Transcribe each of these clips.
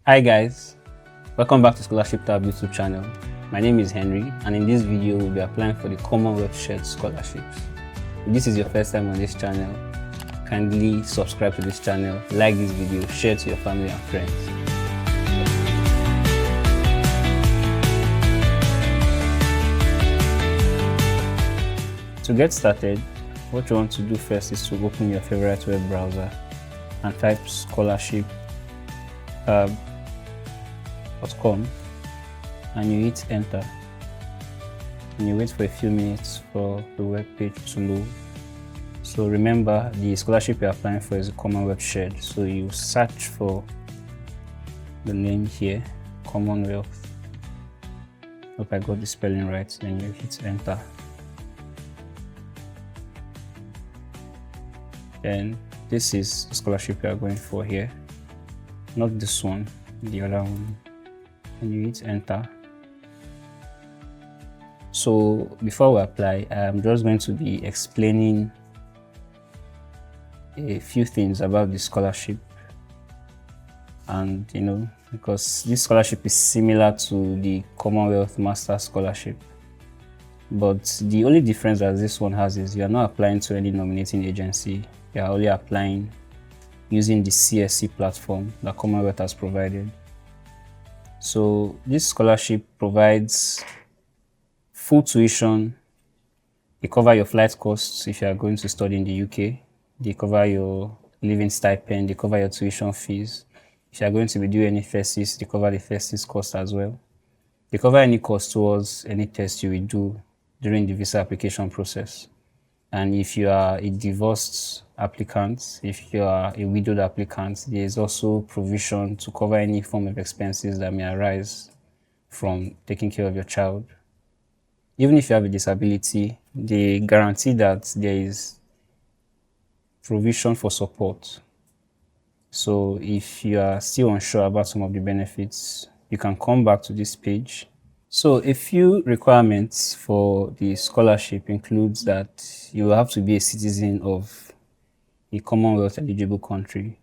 Hi guys, welcome back to Scholarship Tab YouTube channel. My name is Henry, and in this video we'll be applying for the Commonwealth Shared Scholarships. If this is your first time on this channel, kindly subscribe to this channel, like this video, share it to your family and friends. To get started, what you want to do first is to open your favorite web browser and type scholarship.com and you hit enter, and you wait for a few minutes for the web page to load. So remember, the scholarship you're applying for is a Commonwealth Shared, so you search for the name here, Commonwealth. Hope I got the spelling right. Then you hit enter. Then this is the scholarship you are going for here, not this one, the other one. And you hit enter. So before we apply, I'm just going to be explaining a few things about the scholarship, and because this scholarship is similar to the Commonwealth Master Scholarship, but the only difference that this one has is you are not applying to any nominating agency. You are only applying using the CSC platform that Commonwealth has provided. So this scholarship provides full tuition. They cover your flight costs if you are going to study in the UK. They cover your living stipend. They cover your tuition fees. If you are going to be doing any thesis, they cover the thesis cost as well. They cover any cost towards any test you will do during the visa application process. And if you are a divorced applicant, if you are a widowed applicant, there is also provision to cover any form of expenses that may arise from taking care of your child. Even if you have a disability, they guarantee that there is provision for support. So if you are still unsure about some of the benefits, you can come back to this page. So a few requirements for the scholarship includes that you will have to be a citizen of a Commonwealth eligible country,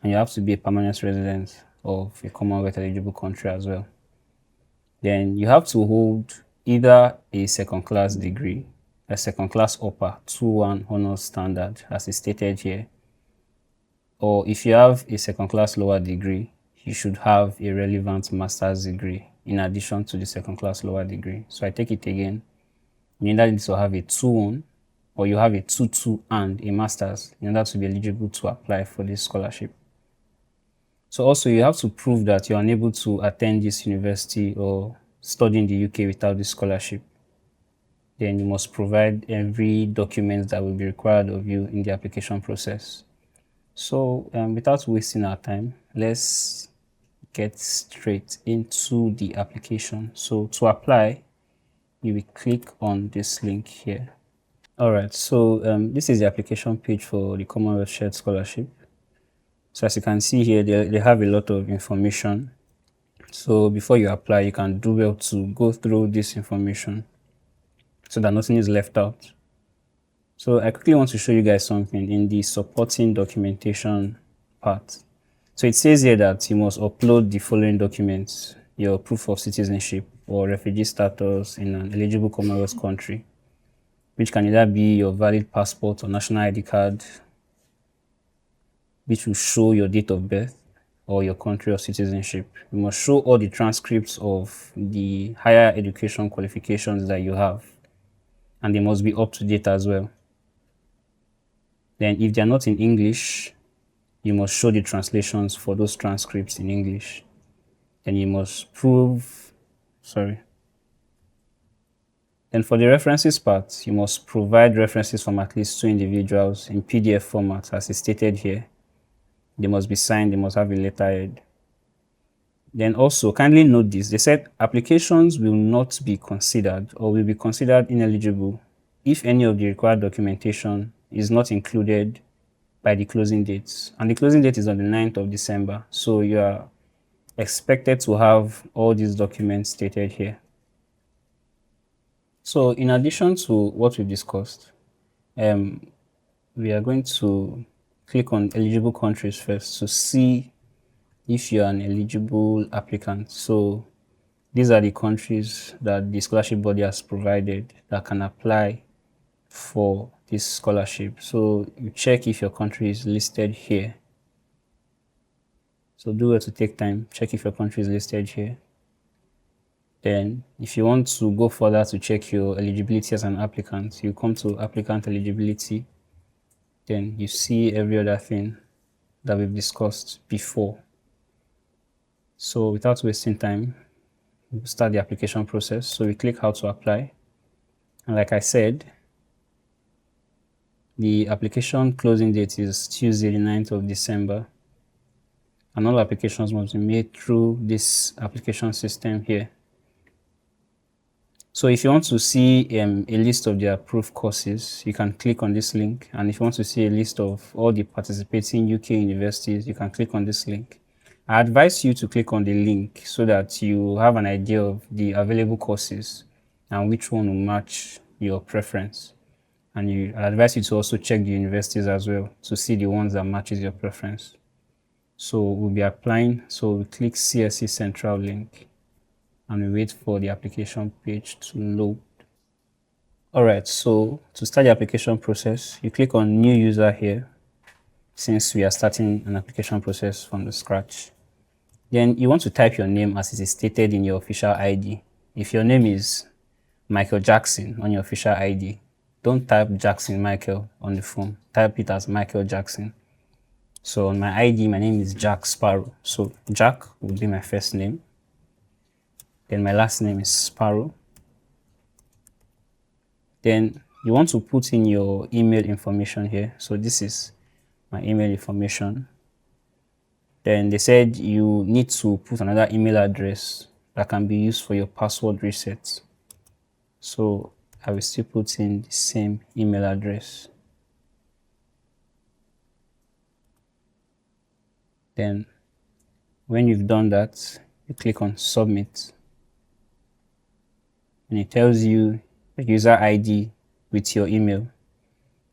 and you have to be a permanent resident of a Commonwealth eligible country as well. Then you have to hold either a second class degree, a second class upper 2-1 honors standard as is stated here, or if you have a second class lower degree, you should have a relevant master's degree in addition to the second class lower degree. So I take it again. You either need to have a 2-1 or you have a 2-2 and a master's in order to be eligible to apply for this scholarship. So also you have to prove that you're unable to attend this university or study in the UK without this scholarship. Then you must provide every document that will be required of you in the application process. So without wasting our time, let's get straight into the application. So to apply, you will click on this link here. All right, so this is the application page for the Commonwealth Shared Scholarship. So as you can see here, they have a lot of information. So before you apply, you can do well to go through this information so that nothing is left out. So I quickly want to show you guys something in the supporting documentation part. So it says here that you must upload the following documents: your proof of citizenship or refugee status in an eligible Commonwealth country, which can either be your valid passport or national ID card, which will show your date of birth or your country of citizenship. You must show all the transcripts of the higher education qualifications that you have, and they must be up to date as well. Then if they are not in English, you must show the translations for those transcripts in English. Then you must prove, Then for the references part, you must provide references from at least 2 individuals in PDF format as is stated here. They must be signed, they must have a letterhead. Then also, kindly note this, they said applications will not be considered or will be considered ineligible if any of the required documentation is not included by the closing dates. And the closing date is on the 9th of December. So you are expected to have all these documents stated here. So in addition to what we discussed, we are going to click on eligible countries first to see if you're an eligible applicant. So these are the countries that the scholarship body has provided that can apply for this scholarship. So you check if your country is listed here. So do well to take time, check if your country is listed here. Then if you want to go further to check your eligibility as an applicant, you come to applicant eligibility. Then you see every other thing that we've discussed before. So without wasting time, we'll start the application process. So we click how to apply. And like I said, the application closing date is Tuesday, the 9th of December. And all applications must be made through this application system here. So if you want to see a list of the approved courses, you can click on this link. And if you want to see a list of all the participating UK universities, you can click on this link. I advise you to click on the link so that you have an idea of the available courses and which one will match your preference. And I advise you to also check the universities as well to see the ones that matches your preference. So we'll be applying. So we click CSE Central link and we wait for the application page to load. All right, so to start the application process, you click on new user here since we are starting an application process from the scratch. Then you want to type your name as it is stated in your official ID. If your name is Michael Jackson on your official ID, don't type Jackson Michael on the phone. Type it as Michael Jackson. So on my ID, my name is Jack Sparrow. So Jack will be my first name. Then my last name is Sparrow. Then you want to put in your email information here. So this is my email information. Then they said you need to put another email address that can be used for your password reset. So I will still put in the same email address. Then when you've done that, you click on submit. And it tells you the user ID with your email.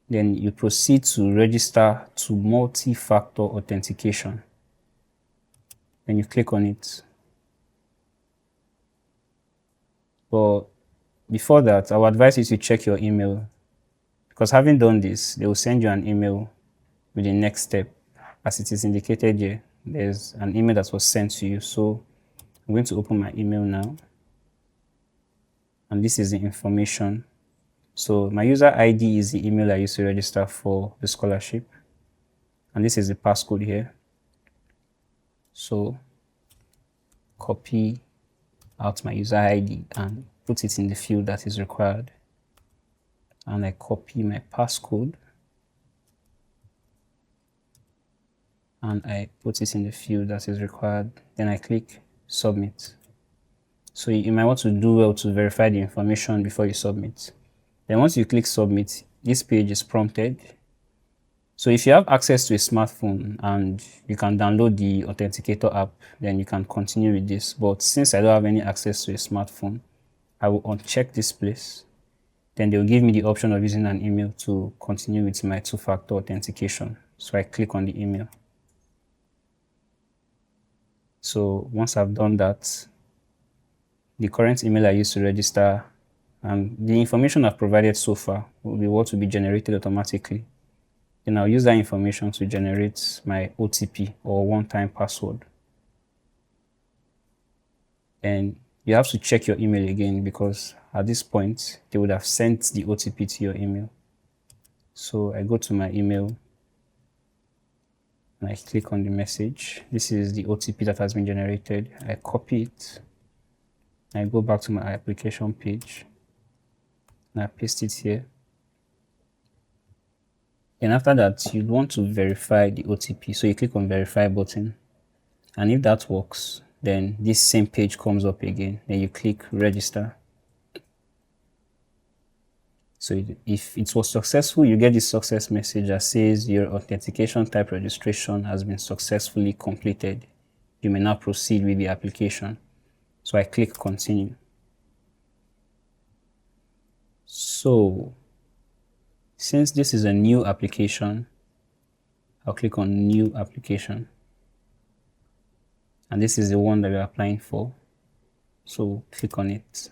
Then you proceed to register to multi-factor authentication. Then you click on it. But before that, I would advise you to check your email, because having done this, they will send you an email with the next step. As it is indicated here, there's an email that was sent to you. So I'm going to open my email now. And this is the information. So my user ID is the email I used to register for the scholarship. And this is the passcode here. So copy out my user ID and put it in the field that is required. And I copy my passcode and I put it in the field that is required. Then I click submit. So you might want to do well to verify the information before you submit. Then once you click submit, this page is prompted. So if you have access to a smartphone and you can download the Authenticator app, then you can continue with this. But since I don't have any access to a smartphone, I will uncheck this place. Then they'll give me the option of using an email to continue with my two-factor authentication. So I click on the email. So once I've done that, the current email I used to register and the information I've provided so far will be what will be generated automatically. Then I'll use that information to generate my OTP or one-time password. And you have to check your email again because at this point, they would have sent the OTP to your email. So I go to my email and I click on the message. This is the OTP that has been generated. I copy it. I go back to my application page and I paste it here. And after that, you want to verify the OTP. So you click on verify button. And if that works, then this same page comes up again. Then you click register. So if it was successful, you get this success message that says your authentication type registration has been successfully completed. You may now proceed with the application. So I click continue. So since this is a new application, I'll click on new application. and this is the one that we're applying for. So click on it.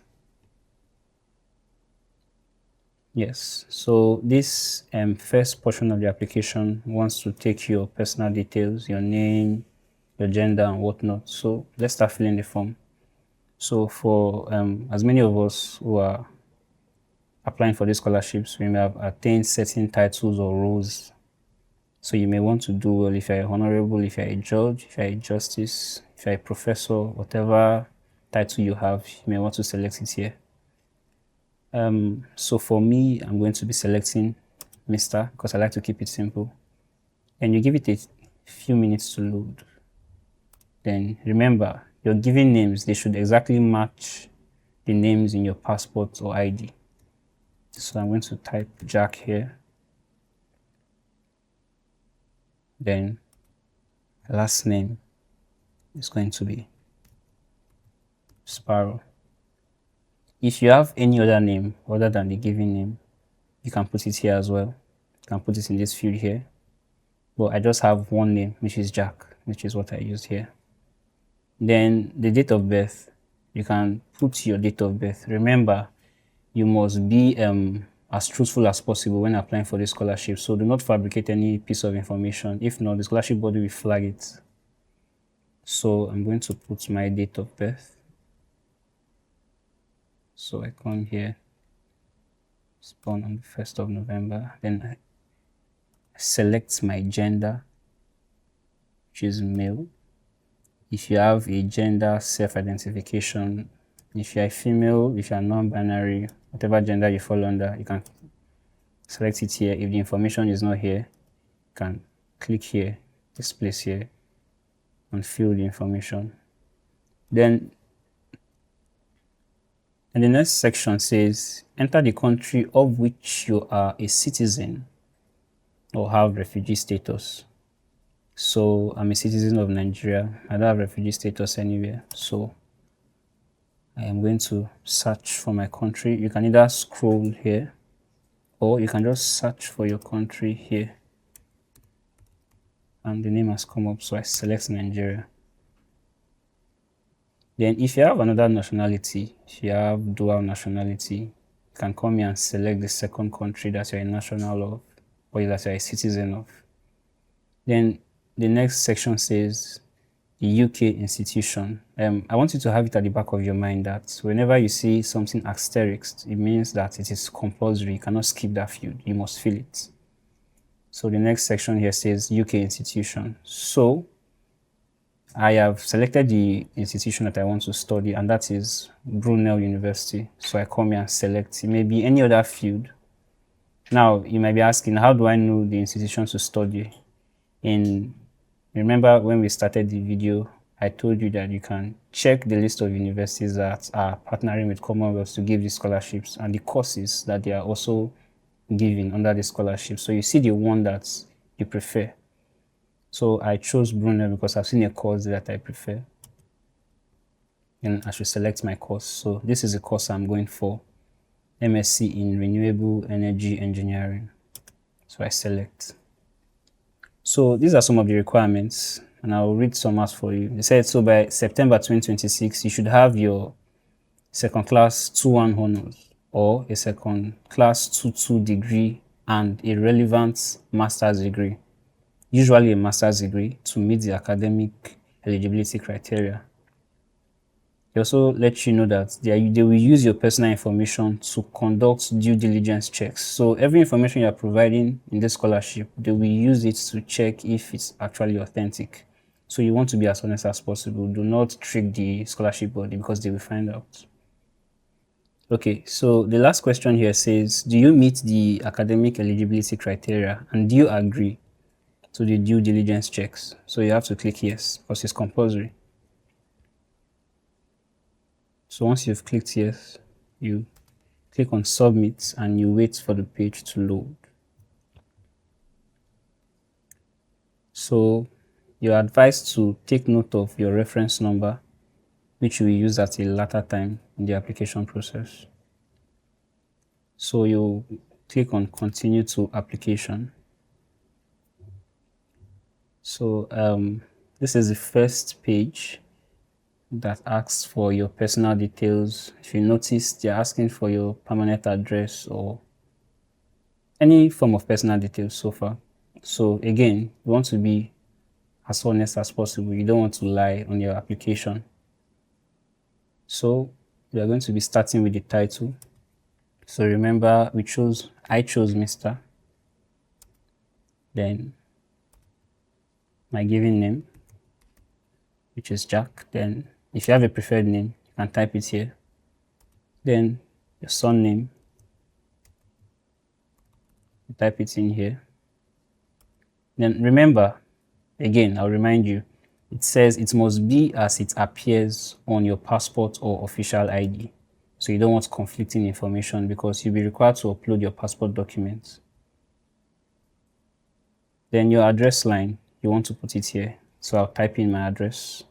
Yes, so this first portion of the application wants to take your personal details, your name, your gender, and whatnot. So let's start filling the form. So for as many of us who are applying for these scholarships, we may have attained certain titles or roles. So you may want to do well if you're honorable, if you're a judge, if you're a justice, if you're a professor, whatever title you have, you may want to select it here. So for me, I'm going to be selecting Mr. because I like to keep it simple. And you give it a few minutes to load. Then remember, your given names, they should exactly match the names in your passport or ID. So I'm going to type Jack here. Then last name is going to be Sparrow. If you have any other name other than the given name, you can put it here as well. You can put it in this field here. But I just have one name, which is Jack, which is what I used here. Then the date of birth, you can put your date of birth. Remember, you must be as truthful as possible when applying for the scholarship. So do not fabricate any piece of information. If not, the scholarship body will flag it. So I'm going to put my date of birth. So I come here, born on the 1st of November. Then I select my gender, which is male. If you have a gender self-identification, if you're a female, if you're non-binary, whatever gender you fall under, you can select it here. If the information is not here, you can click here, this place here, and fill the information. Then and the next section says, enter the country of which you are a citizen or have refugee status. So I'm a citizen of Nigeria. I don't have refugee status anywhere. So I am going to search for my country. You can either scroll here or you can just search for your country here. And the name has come up, so I select Nigeria. Then if you have another nationality, if you have dual nationality, you can come here and select the second country that you're a national of or that you're a citizen of. Then the next section says the UK institution. I want you to have it at the back of your mind that whenever you see something asterisked, it means that it is compulsory. You cannot skip that field. You must fill it. So the next section here says UK institution. So I have selected the institution that I want to study, and that is Brunel University. So I come here and select. It may be any other field. Now, you might be asking, how do I know the institution to study? Remember when we started the video, I told you that you can check the list of universities that are partnering with Commonwealth to give these scholarships and the courses that they are also giving under the scholarship. So you see the one that you prefer. So I chose Brunel because I've seen a course that I prefer. And I should select my course. So this is the course I'm going for. MSc in Renewable Energy Engineering. So I select. So these are some of the requirements, and I'll read some out for you. They said, so by September 2026, you should have your second class 2-1 honors or a second class 2-2 degree and a relevant master's degree, usually a master's degree, to meet the academic eligibility criteria. They also let you know that they will use your personal information to conduct due diligence checks. So every information you are providing in this scholarship, they will use it to check if it's actually authentic. So you want to be as honest as possible. Do not trick the scholarship body because they will find out. Okay, so the last question here says, do you meet the academic eligibility criteria and do you agree to the due diligence checks? So you have to click yes because it's compulsory. So once you've clicked yes, you click on submit and you wait for the page to load. So you're advised to take note of your reference number, which you will use at a later time in the application process. So you click on continue to application. So this is the first page. that asks for your personal details. If you notice, they're asking for your permanent address or any form of personal details so far. So again, you want to be as honest as possible. You don't want to lie on your application. So we are going to be starting with the title. So remember, I chose Mr. Then my given name, which is Jack. Then if you have a preferred name, you can type it here. Then your surname, you type it in here. Then remember, again, I'll remind you, it says it must be as it appears on your passport or official ID. So you don't want conflicting information because you'll be required to upload your passport documents. Then your address line, you want to put it here. So I'll type in my address.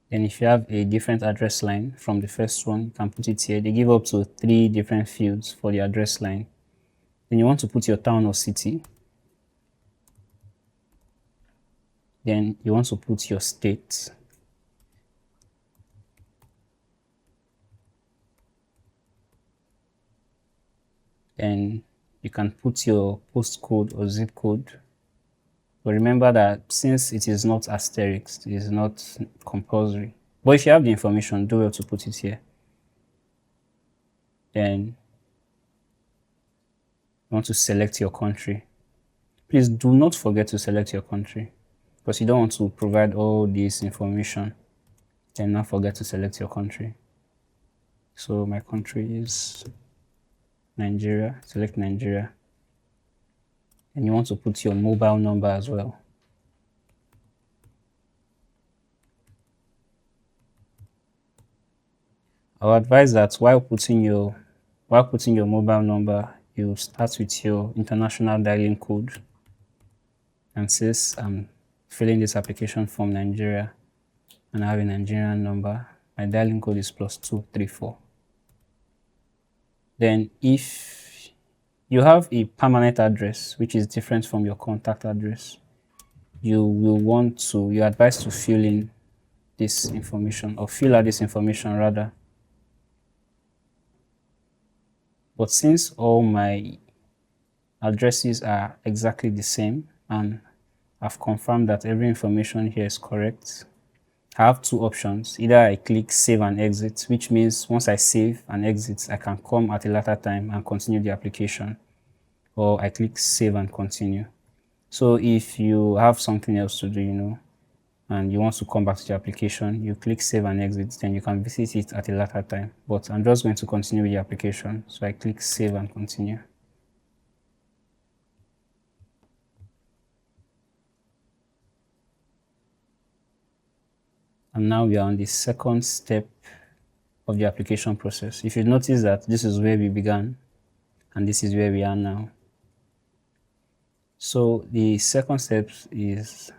Then if you have a different address line from the first one, you can put it here. They give up to 3 different fields for the address line. Then you want to put your town or city. Then you want to put your state. Then you can put your postcode or zip code. But remember that since it is not asterisk, it is not compulsory. But if you have the information, do well to put it here. Then you want to select your country. Please do not forget to select your country because you don't want to provide all this information and not forget to select your country. So my country is Nigeria. Select Nigeria. And you want to put your mobile number as well. I would advise that while putting your mobile number, you start with your international dialing code. And since I'm filling this application from Nigeria and I have a Nigerian number, my dialing code is +234. Then if you have a permanent address which is different from your contact address, you're advised to fill in this information or fill out this information rather. But since all my addresses are exactly the same and I've confirmed that every information here is correct, I have 2 options. Either I click save and exit, which means once I save and exit, I can come at a later time and continue the application, or I click save and continue. So if you have something else to do, and you want to come back to the application, you click save and exit, then you can visit it at a later time. But I'm just going to continue with the application. So I click save and continue. And now we are on the second step of the application process. If you notice that this is where we began and this is where we are now. So the second step is,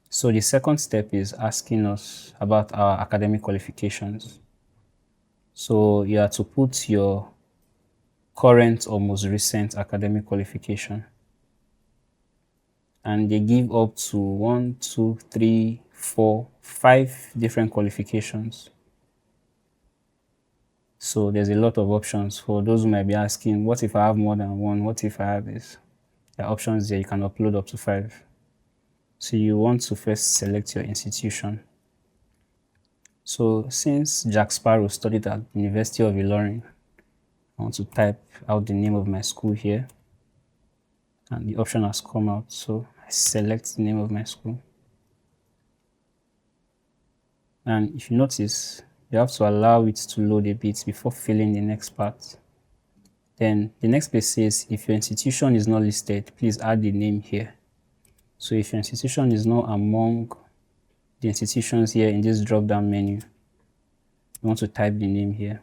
So the second step is asking us about our academic qualifications. So you have to put your current or most recent academic qualification. And they give up to 1, 2, 3, 4, 5 different qualifications. So there's a lot of options for those who might be asking, what if I have more than one? What if I have this? There are options there. You can upload up to 5. So you want to first select your institution. So since Jack Sparrow studied at the University of Ilorin, I want to type out the name of my school here. And the option has come out. So I select the name of my school. And if you notice, you have to allow it to load a bit before filling the next part. Then the next page says, if your institution is not listed, please add the name here. So if your institution is not among the institutions here in this drop-down menu, you want to type the name here.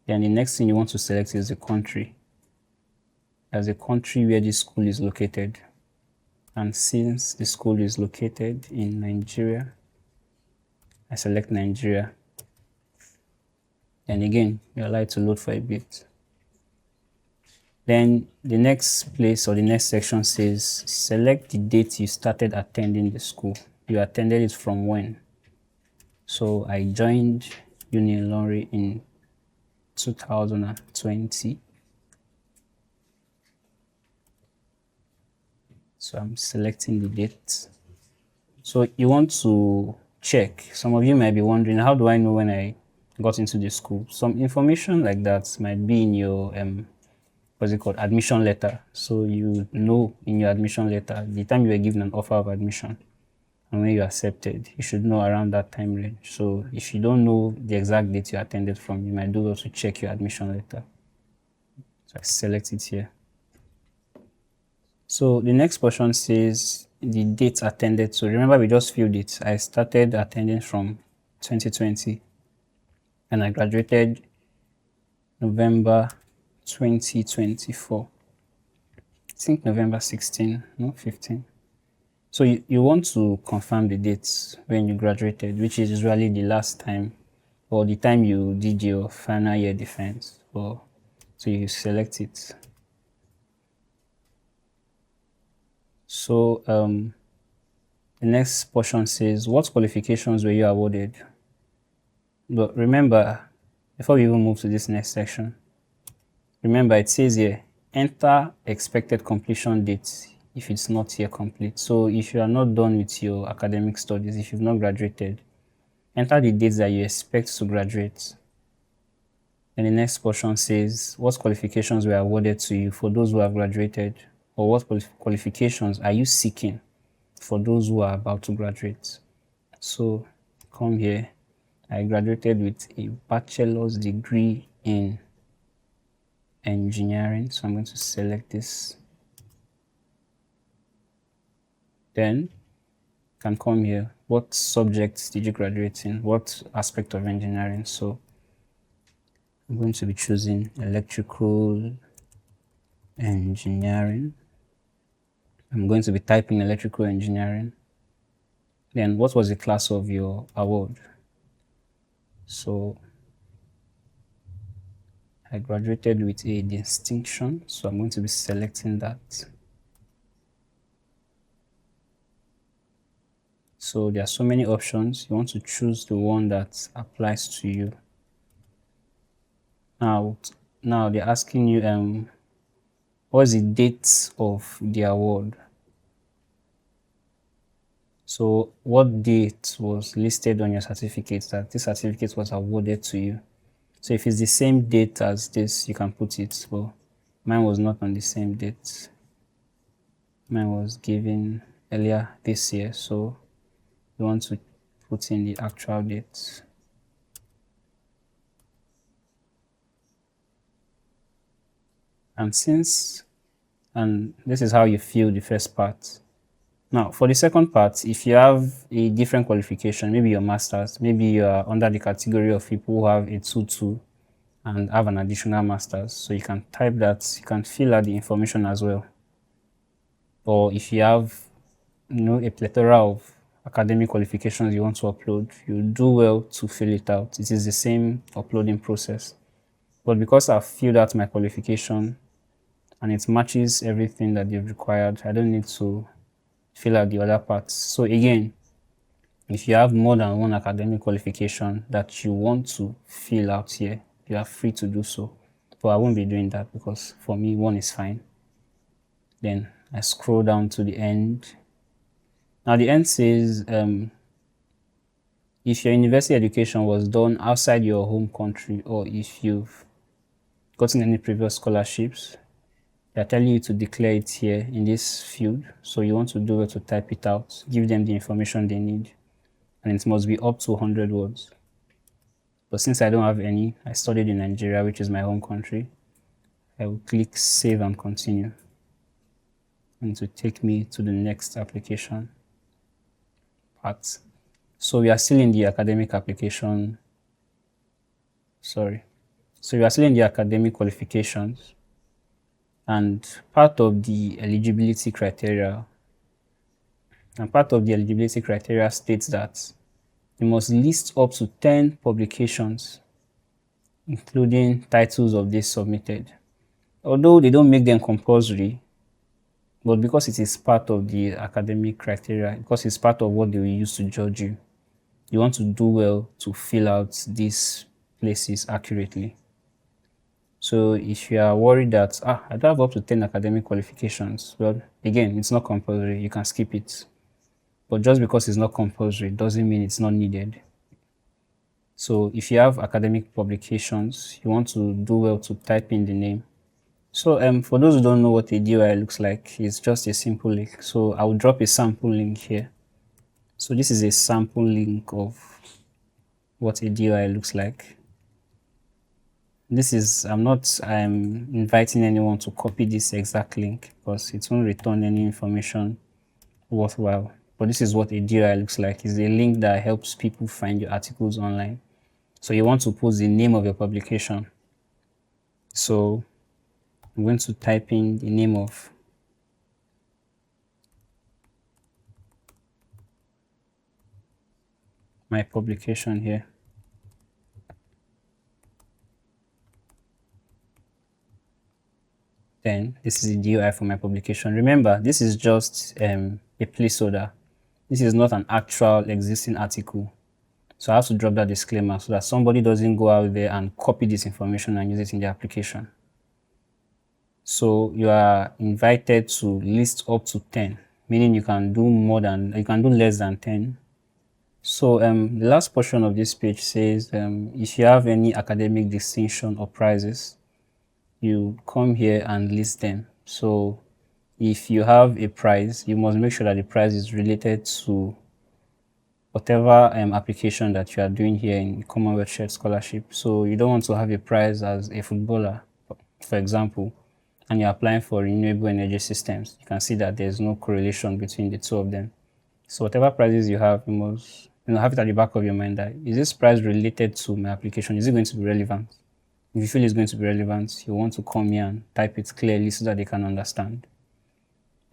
Then the next thing you want to select is the country. As a country where this school is located. And since the school is located in Nigeria, I select Nigeria. And again, you're allowed to load for a bit. Then the next place or the next section says select the date you started attending the school. You attended it from when? So I joined Unilori in 2020. So I'm selecting the date. So you want to check. Some of you might be wondering, how do I know when I got into the school? Some information like that might be in your what's it called, admission letter. So you know in your admission letter the time you were given an offer of admission and when you accepted. You should know around that time range. So if you don't know the exact date you attended from, you might do well to check your admission letter. So I select it here. So the next portion says the date attended. So remember we just filled it. I started attending from 2020 and I graduated November 2024. I think November 16, no 15. So you want to confirm the dates when you graduated, which is usually the last time or the time you did your final year defense. So you select it. So the next portion says, what qualifications were you awarded? But remember, before we even move to this next section, remember it says here, enter expected completion date if it's not yet complete. So if you are not done with your academic studies, if you've not graduated, enter the dates that you expect to graduate. And the next portion says, what qualifications were awarded to you for those who have graduated? Or what qualifications are you seeking for those who are about to graduate? So come here. I graduated with a bachelor's degree in engineering. So I'm going to select this. Then you can come here. What subjects did you graduate in? What aspect of engineering? So I'm going to be choosing electrical engineering. I'm going to be typing electrical engineering. Then what was the class of your award? So I graduated with a distinction, so I'm going to be selecting that. So there are so many options. You want to choose the one that applies to you. Now they're asking you what's the date of the award? So what date was listed on your certificate that this certificate was awarded to you? So if it's the same date as this, you can put it. Well, mine was not on the same date. Mine was given earlier this year, so you want to put in the actual date. And this is how you fill the first part. Now, for the second part, if you have a different qualification, maybe your master's, maybe you are under the category of people who have a 2-2 and have an additional master's, so you can type that, you can fill out the information as well. Or if you have, a plethora of academic qualifications you want to upload, you do well to fill it out. It is the same uploading process. But because I've filled out my qualification and it matches everything that they've required, I don't need to fill out the other parts. So again, if you have more than one academic qualification that you want to fill out here, you are free to do so. But I won't be doing that because for me, one is fine. Then I scroll down to the end. Now the end says, if your university education was done outside your home country or if you've gotten any previous scholarships, they're telling you to declare it here in this field. So you want to do it to type it out, give them the information they need. And it must be up to 100 words. But since I don't have any, I studied in Nigeria, which is my home country. I will click save and continue. And it will take me to the next application part. So we are still in the academic application. So we are still in the academic qualifications. And part of the eligibility criteria states that you must list up to 10 publications, including titles of these submitted. Although they don't make them compulsory, but because it is part of the academic criteria, because it's part of what they will use to judge you, you want to do well to fill out these places accurately. So if you are worried that I don't have up to 10 academic qualifications, well, again, it's not compulsory. You can skip it. But just because it's not compulsory doesn't mean it's not needed. So if you have academic publications, you want to do well to type in the name. So for those who don't know what a DOI looks like, it's just a simple link. So I'll drop a sample link here. So this is a sample link of what a DOI looks like. I'm inviting anyone to copy this exact link because it won't return any information worthwhile. But this is what a DOI looks like. It's a link that helps people find your articles online. So you want to post the name of your publication. So I'm going to type in the name of my publication here. Then this is the DOI for my publication. Remember, this is just a placeholder. This is not an actual existing article. So I have to drop that disclaimer so that somebody doesn't go out there and copy this information and use it in the application. So you are invited to list up to 10, meaning you can do less than 10. So the last portion of this page says if you have any academic distinction or prizes, you come here and list them. So if you have a prize, you must make sure that the prize is related to whatever application that you are doing here in Commonwealth Shared Scholarship. So you don't want to have a prize as a footballer, for example, and you're applying for renewable energy systems. You can see that there's no correlation between the two of them. So whatever prizes you have, you must have it at the back of your mind that is this prize related to my application? Is it going to be relevant? If you feel it's going to be relevant, you want to come here and type it clearly so that they can understand.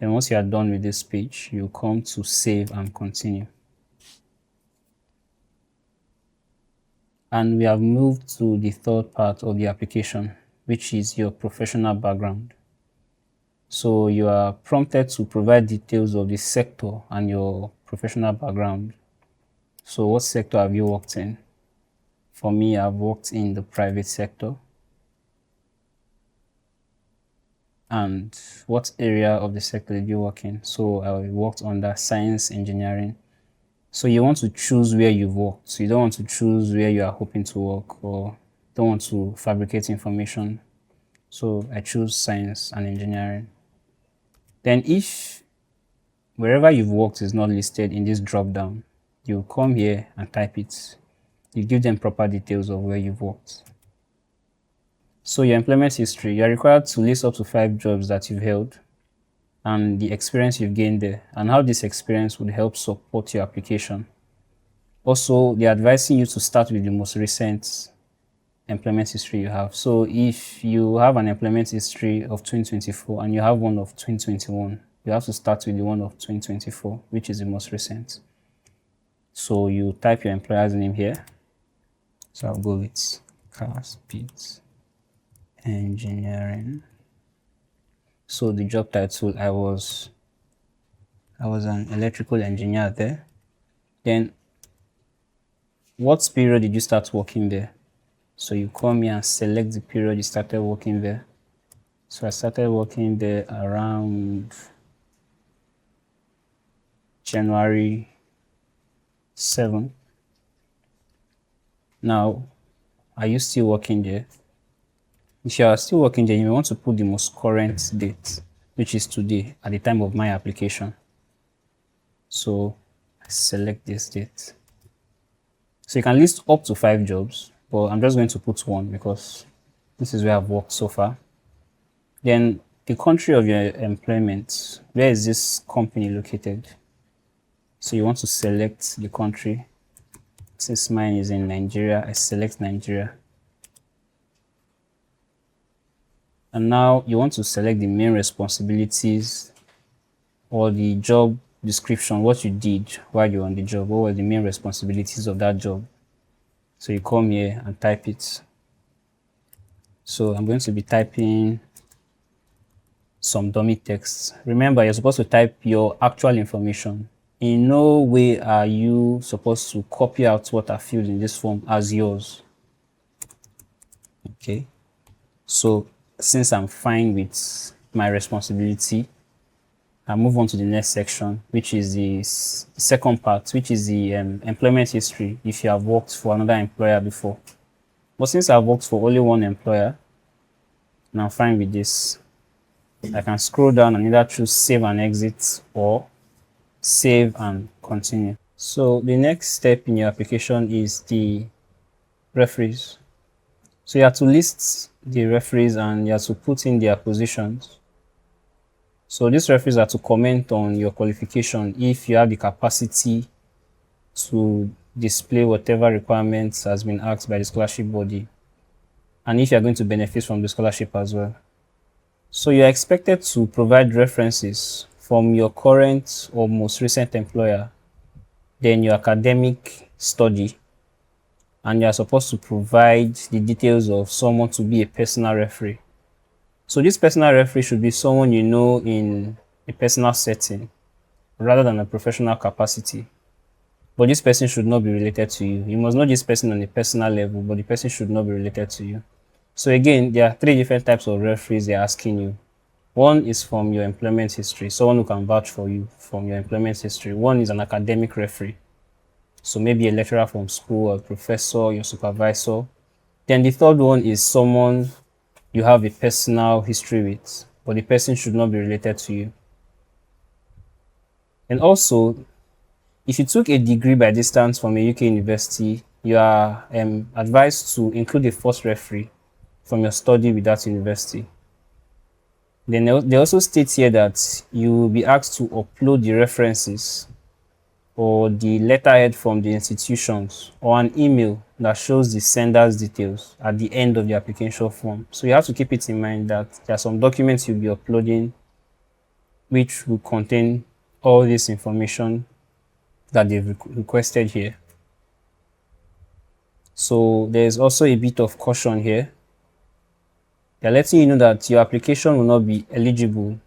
Then once you are done with this page, you come to save and continue. And we have moved to the third part of the application, which is your professional background. So you are prompted to provide details of the sector and your professional background. So what sector have you worked in? For me, I've worked in the private sector. And what area of the sector did you work in? So I worked under science engineering. So you want to choose where you've worked. So you don't want to choose where you are hoping to work or don't want to fabricate information. So I choose science and engineering. Then if wherever you've worked is not listed in this drop down, you come here and type it. You give them proper details of where you've worked. So your employment history, you are required to list up to 5 jobs that you've held and the experience you've gained there and how this experience would help support your application. Also, they're advising you to start with the most recent employment history you have. So if you have an employment history of 2024 and you have one of 2021, you have to start with the one of 2024, which is the most recent. So you type your employer's name here. So I'll go with Speeds Engineering. So the job title, I was an electrical engineer there. Then what period did you start working there? So you come here and select the period you started working there. So I started working there around January 7. Now, are you still working there? If you are still working there, you may want to put the most current date, which is today, at the time of my application. So I select this date. So you can list up to 5 jobs, but I'm just going to put 1 because this is where I've worked so far. Then the country of your employment, where is this company located? So you want to select the country. Since mine is in Nigeria, I select Nigeria. And now you want to select the main responsibilities or the description, what you did while you're on the job, what were the main responsibilities of that job. So you come here and type it. So I'm going to be typing some dummy text. Remember, you're supposed to type your actual information. In no way are you supposed to copy out what I filled in this form as yours. Okay. So since I'm fine with my responsibility, I move on to the next section, which is the second part, which is the employment history if you have worked for another employer before. But since I've worked for only one employer, and I'm fine with this, I can scroll down and either choose save and exit or save and continue. So the next step in your application is the referees. So you have to list the referees and you have to put in their positions. So these referees are to comment on your qualification if you have the capacity to display whatever requirements has been asked by the scholarship body, and if you are going to benefit from the scholarship as well. So you are expected to provide references from your current or most recent employer, then your academic study, and you are supposed to provide the details of someone to be a personal referee. So this personal referee should be someone you know in a personal setting rather than a professional capacity. But this person should not be related to you. You must know this person on a personal level, but the person should not be related to you. So again, there are three different types of referees they're asking you. One is from your employment history, someone who can vouch for you from your employment history. One is an academic referee. So maybe a lecturer from school or a professor, your supervisor. Then the third one is someone you have a personal history with, but the person should not be related to you. And also, if you took a degree by distance from a UK university, you are advised to include a first referee from your study with that university. Then they also state here that you will be asked to upload the references or the letterhead from the institutions or an email that shows the sender's details at the end of the application form. So you have to keep it in mind that there are some documents you'll be uploading which will contain all this information that they've requested here. So there's also a bit of caution here. They're letting you know that your application will not be eligible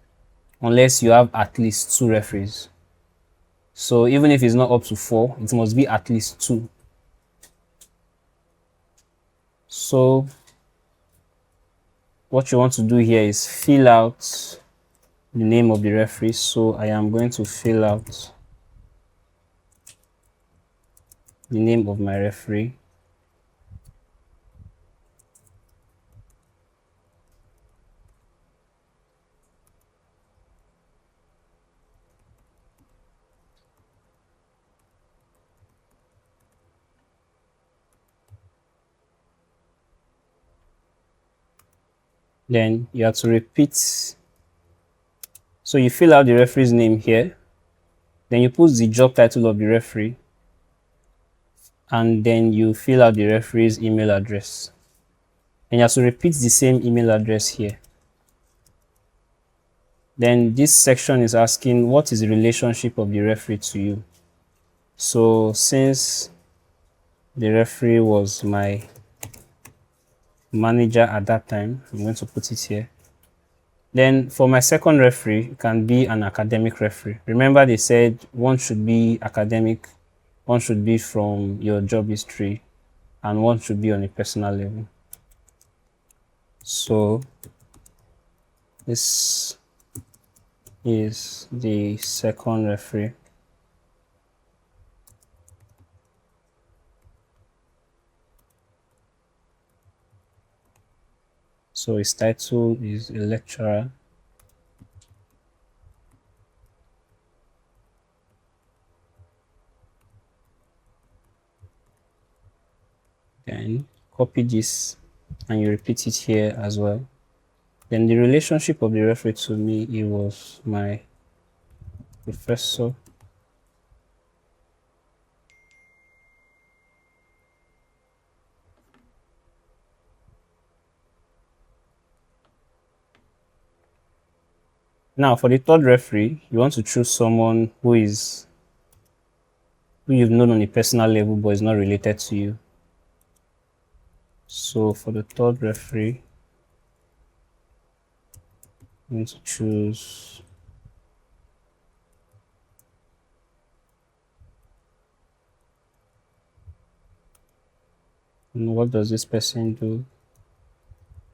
unless you have at least 2 referees. So even if it's not up to 4, it must be at least 2. So what you want to do here is fill out the name of the referee. So I am going to fill out the name of my referee. Then you have to repeat. So you fill out the referee's name here. Then you put the job title of the referee. And then you fill out the referee's email address. And you have to repeat the same email address here. Then this section is asking what is the relationship of the referee to you. So since the referee was my manager at that time, I'm going to put it here. Then for my second referee, it can be an academic referee. Remember they said one should be academic, one should be from your job history, and one should be on a personal level. So this is the second referee. So his title is a lecturer. Then copy this and you repeat it here as well. Then the relationship of the referee to me, he was my professor. Now, for the third referee, you want to choose someone who you've known on a personal level but is not related to you. So for the third referee, I'm going to choose what does this person do?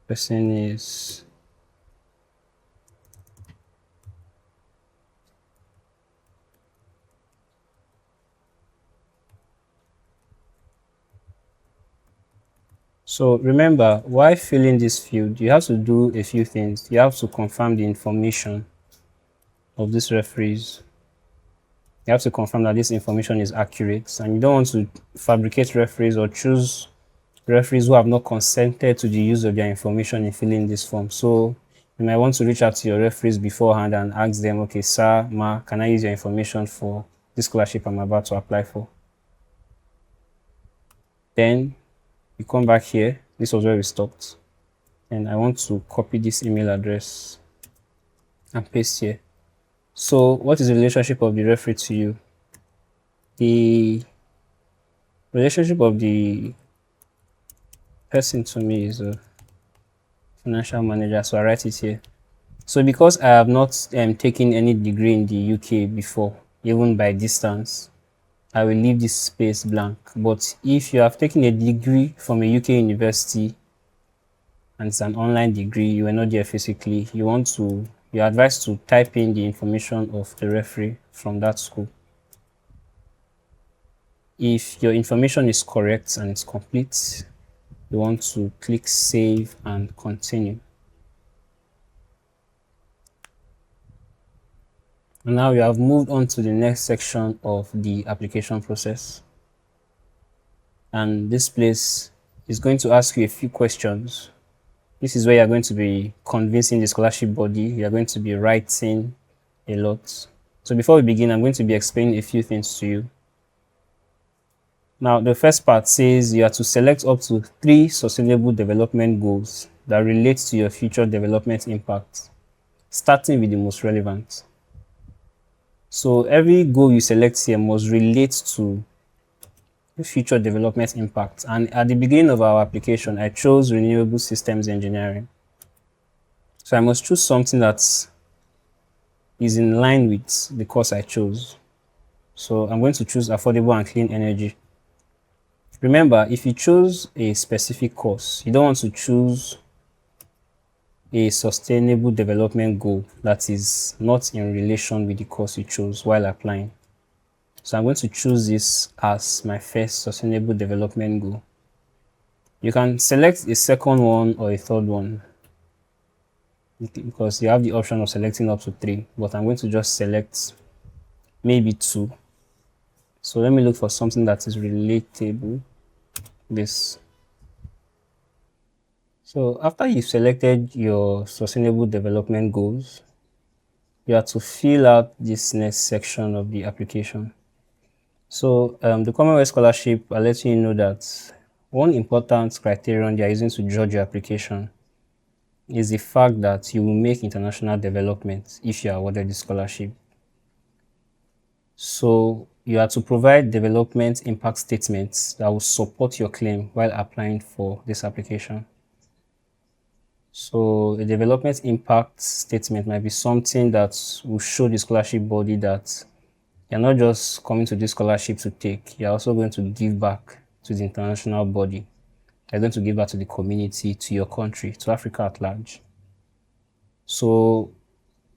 Person is so remember, while filling this field, you have to do a few things. You have to confirm the information of these referees. You have to confirm that this information is accurate, and you don't want to fabricate referees or choose referees who have not consented to the use of their information in filling this form. So you might want to reach out to your referees beforehand and ask them, okay, sir, ma, can I use your information for this scholarship I'm about to apply for? Then you come back here. This was where we stopped. And I want to copy this email address and paste here. So what is the relationship of the referee to you? The relationship of the person to me is a financial manager. So I write it here. So because I have not taken any degree in the UK before, even by distance, I will leave this space blank. But if you have taken a degree from a UK university and it's an online degree, you are not there physically, you're advised to type in the information of the referee from that school. If your information is correct and it's complete, you want to click save and continue. And now we have moved on to the next section of the application process. And this place is going to ask you a few questions. This is where you're going to be convincing the scholarship body. You're going to be writing a lot. So before we begin, I'm going to be explaining a few things to you. Now, the first part says you are to select up to 3 sustainable development goals that relate to your future development impact, starting with the most relevant. So every goal you select here must relate to future development impact. And at the beginning of our application, I chose renewable systems engineering. So I must choose something that is in line with the course I chose. So I'm going to choose affordable and clean energy. Remember, if you choose a specific course, you don't want to choose a sustainable development goal that is not in relation with the course you chose while applying. So I'm going to choose this as my first sustainable development goal. You can select a second one or a third one because you have the option of selecting up to 3, but I'm going to just select maybe 2. So let me look for something that is relatable. This. So after you've selected your sustainable development goals, you have to fill out this next section of the application. So the Commonwealth Scholarship, I'll let you know that one important criterion they are using to judge your application is the fact that you will make international development if you are awarded the scholarship. So you have to provide development impact statements that will support your claim while applying for this application. So a development impact statement might be something that will show the scholarship body that you're not just coming to this scholarship to take, you're also going to give back to the international body. You're going to give back to the community, to your country, to Africa at large. So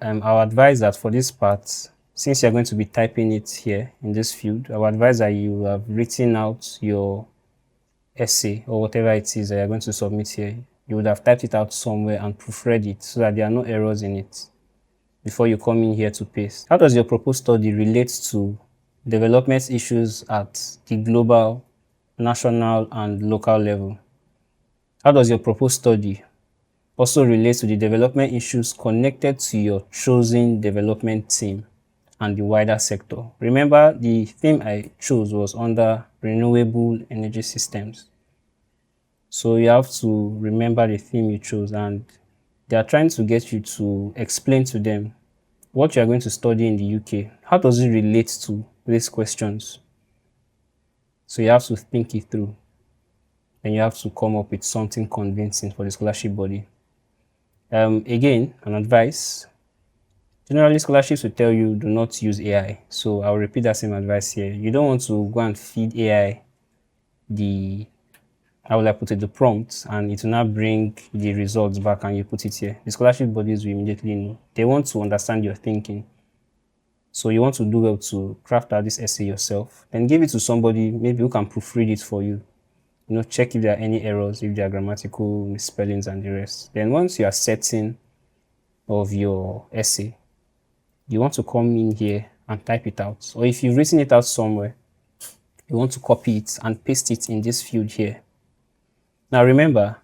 I'll advise that for this part, since you're going to be typing it here in this field, I would advise that you have written out your essay or whatever it is that you're going to submit here. You would have typed it out somewhere and proofread it so that there are no errors in it before you come in here to paste. How does your proposed study relate to development issues at the global, national, and local level? How does your proposed study also relate to the development issues connected to your chosen development team and the wider sector? Remember, the theme I chose was under renewable energy systems. So you have to remember the theme you chose, and they are trying to get you to explain to them what you are going to study in the UK, how does it relate to these questions? So you have to think it through. Then you have to come up with something convincing for the scholarship body. Again, an advice. Generally, scholarships will tell you do not use AI. So I'll repeat that same advice here. You don't want to go and feed AI the, how will I put it, the prompt, and it will not bring the results back and you put it here. The scholarship bodies will immediately know. They want to understand your thinking. So you want to do well to craft out this essay yourself, then give it to somebody maybe who can proofread it for you. Check if there are any errors, if there are grammatical misspellings and the rest. Then once you are certain of your essay, you want to come in here and type it out. Or if you've written it out somewhere, you want to copy it and paste it in this field here. Now remember,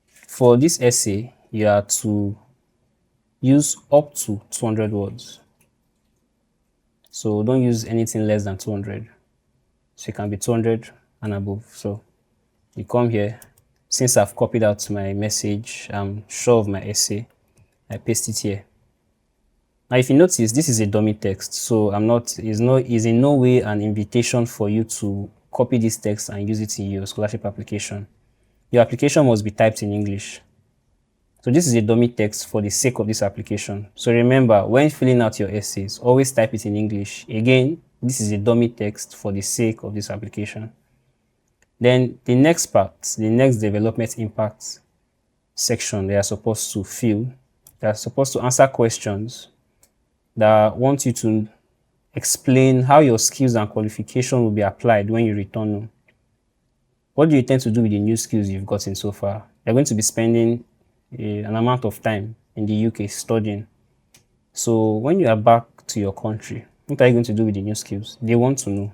for this essay, you are to use up to 200 words. So don't use anything less than 200. So it can be 200 and above. So you come here. Since I've copied out my message, I'm sure of my essay, I paste it here. Now, if you notice, this is a dummy text, so is in no way an invitation for you to copy this text and use it in your scholarship application. Your application must be typed in English. So this is a dummy text for the sake of this application. So remember, when filling out your essays, always type it in English. Again, this is a dummy text for the sake of this application. Then the next part, the next development impact section, they are supposed to fill. They are supposed to answer questions that want you to explain how your skills and qualification will be applied when you return home. What do you intend to do with the new skills you've gotten so far? You're going to be spending an amount of time in the UK studying. So when you are back to your country, what are you going to do with the new skills? They want to know.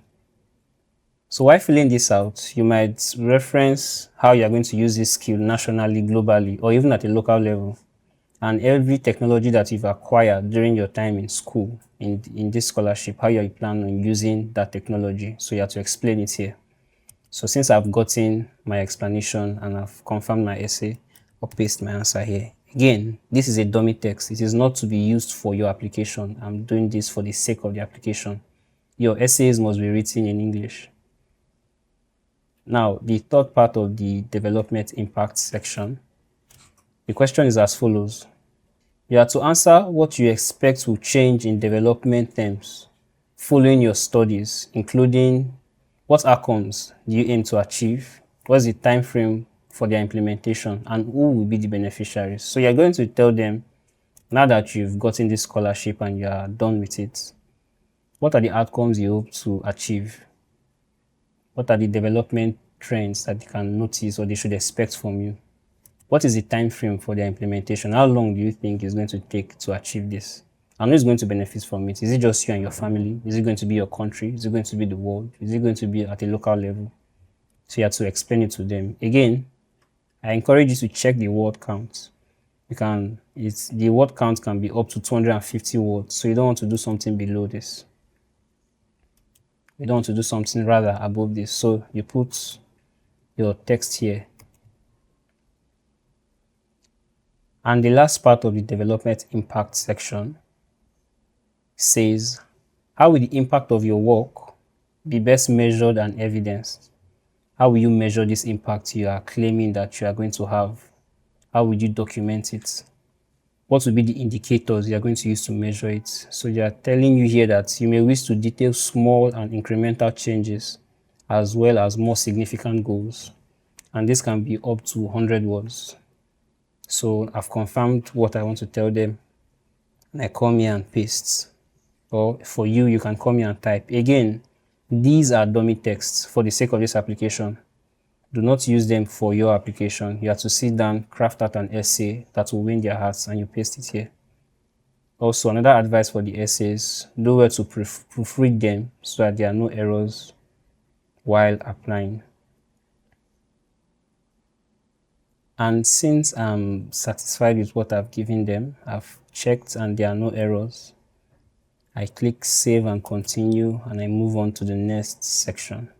So while filling this out, you might reference how you are going to use this skill nationally, globally, or even at a local level. And every technology that you've acquired during your time in school, in this scholarship, how you plan on using that technology. So you have to explain it here. So since I've gotten my explanation and I've confirmed my essay, I'll paste my answer here. Again, this is a dummy text. It is not to be used for your application. I'm doing this for the sake of the application. Your essays must be written in English. Now, the third part of the development impact section, the question is as follows. You are to answer what you expect will change in development terms following your studies, including what outcomes do you aim to achieve, what's the time frame for their implementation, and who will be the beneficiaries. So you're going to tell them, now that you've gotten this scholarship and you are done with it, what are the outcomes you hope to achieve? What are the development trends that they can notice or they should expect from you? What is the time frame for their implementation? How long do you think it's going to take to achieve this? And who is going to benefit from it? Is it just you and your family? Is it going to be your country? Is it going to be the world? Is it going to be at a local level? So you have to explain it to them. Again, I encourage you to check the word count. The word count can be up to 250 words. So you don't want to do something below this. You don't want to do something rather above this. So you put your text here. And the last part of the development impact section says, how will the impact of your work be best measured and evidenced? How will you measure this impact you are claiming that you are going to have? How will you document it? What will be the indicators you are going to use to measure it? So they are telling you here that you may wish to detail small and incremental changes as well as more significant goals. And this can be up to 100 words. So I've confirmed what I want to tell them. And I come here and paste. Or for you, you can come here and type. Again, these are dummy texts for the sake of this application. Do not use them for your application. You have to sit down, craft out an essay that will win their hearts, and you paste it here. Also, another advice for the essays, do well to proofread them so that there are no errors while applying. And since I'm satisfied with what I've given them, I've checked and there are no errors, I click save and continue, and I move on to the next section.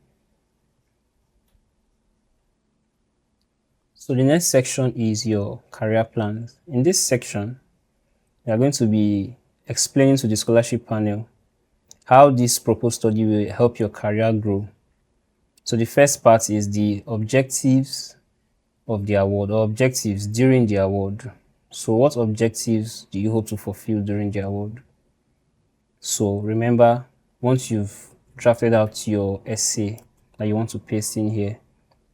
So the next section is your career plans. In this section, you are going to be explaining to the scholarship panel how this proposed study will help your career grow. So the first part is the objectives of the award, or objectives during the award. So what objectives do you hope to fulfill during the award? So remember, once you've drafted out your essay that you want to paste in here,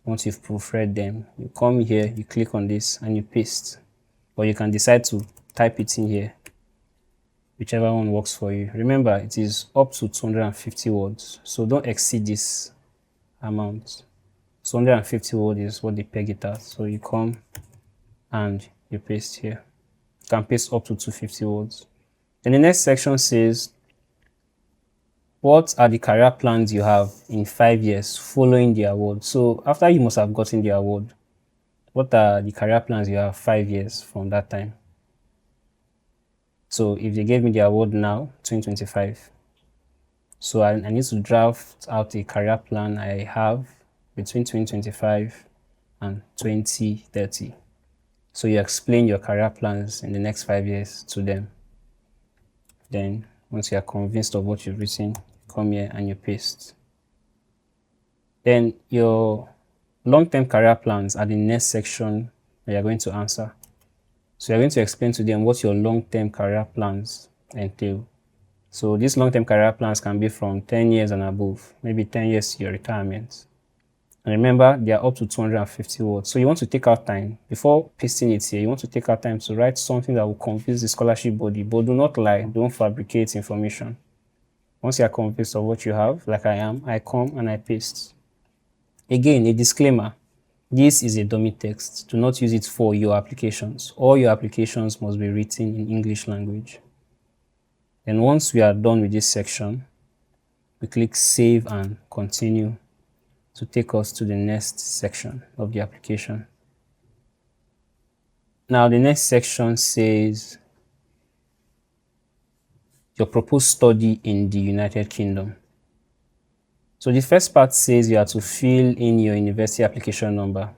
once you've proofread them, you come here, you click on this and you paste. Or you can decide to type it in here, whichever one works for you. Remember, it is up to 250 words, so don't exceed this amount. 250 words is what they peg it at. So you come and you paste here. You can paste up to 250 words. Then the next section says, what are the career plans you have in 5 years following the award? So after you must have gotten the award, what are the career plans you have 5 years from that time? So if they gave me the award now, 2025, so I need to draft out a career plan I have between 2025 and 2030. So you explain your career plans in the next 5 years to them. Then once you are convinced of what you've written, come here and you paste. Then your long-term career plans are the next section that you're going to answer. So you're going to explain to them what your long-term career plans entail. So these long-term career plans can be from 10 years and above, maybe 10 years to your retirement. And remember, they are up to 250 words. So you want to take out time before pasting it here. You want to take out time to write something that will convince the scholarship body, but do not lie, don't fabricate information. Once you are convinced of what you have, like I am, I come and I paste. Again, a disclaimer. This is a dummy text. Do not use it for your applications. All your applications must be written in English language. Then once we are done with this section, we click Save and Continue to take us to the next section of the application. Now, the next section says your proposed study in the United Kingdom. So the first part says you have to fill in your university application number.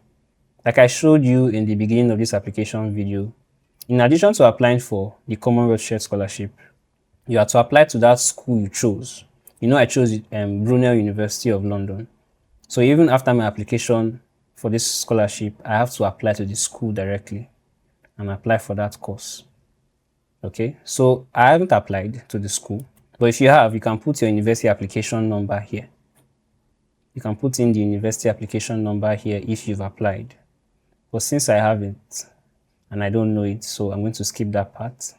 Like I showed you in the beginning of this application video, in addition to applying for the Commonwealth Shared Scholarship, you have to apply to that school you chose. You know, I chose Brunel University of London. So even after my application for this scholarship, I have to apply to the school directly and apply for that course. Okay, so I haven't applied to the school, but if you have, you can put your university application number here. You can put in the university application number here if you've applied. But since I haven't and I don't know it, so I'm going to skip that part.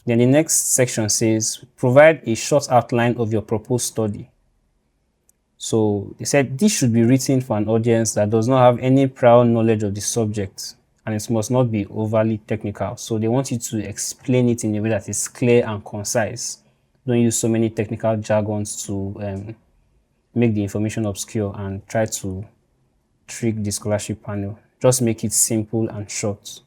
Then the next section says, provide a short outline of your proposed study. So they said this should be written for an audience that does not have any prior knowledge of the subject, and it must not be overly technical. So they want you to explain it in a way that is clear and concise. Don't use so many technical jargons to make the information obscure and try to trick the scholarship panel. Just make it simple and short.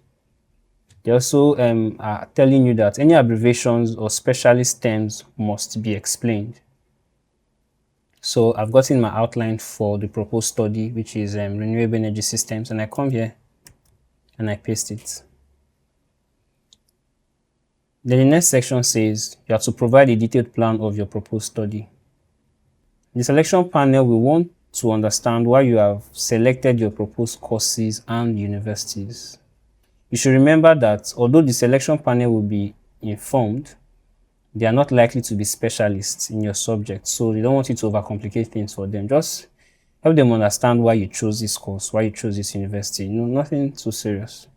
They also are telling you that any abbreviations or specialist terms must be explained. So I've gotten my outline for the proposed study, which is renewable energy systems, and I come here and I paste it. Then the next section says you have to provide a detailed plan of your proposed study. The selection panel will want to understand why you have selected your proposed courses and universities. You should remember that although the selection panel will be informed, they are not likely to be specialists in your subject, so they don't want you to overcomplicate things for them. Just help them understand why you chose this course, why you chose this university. Nothing too serious.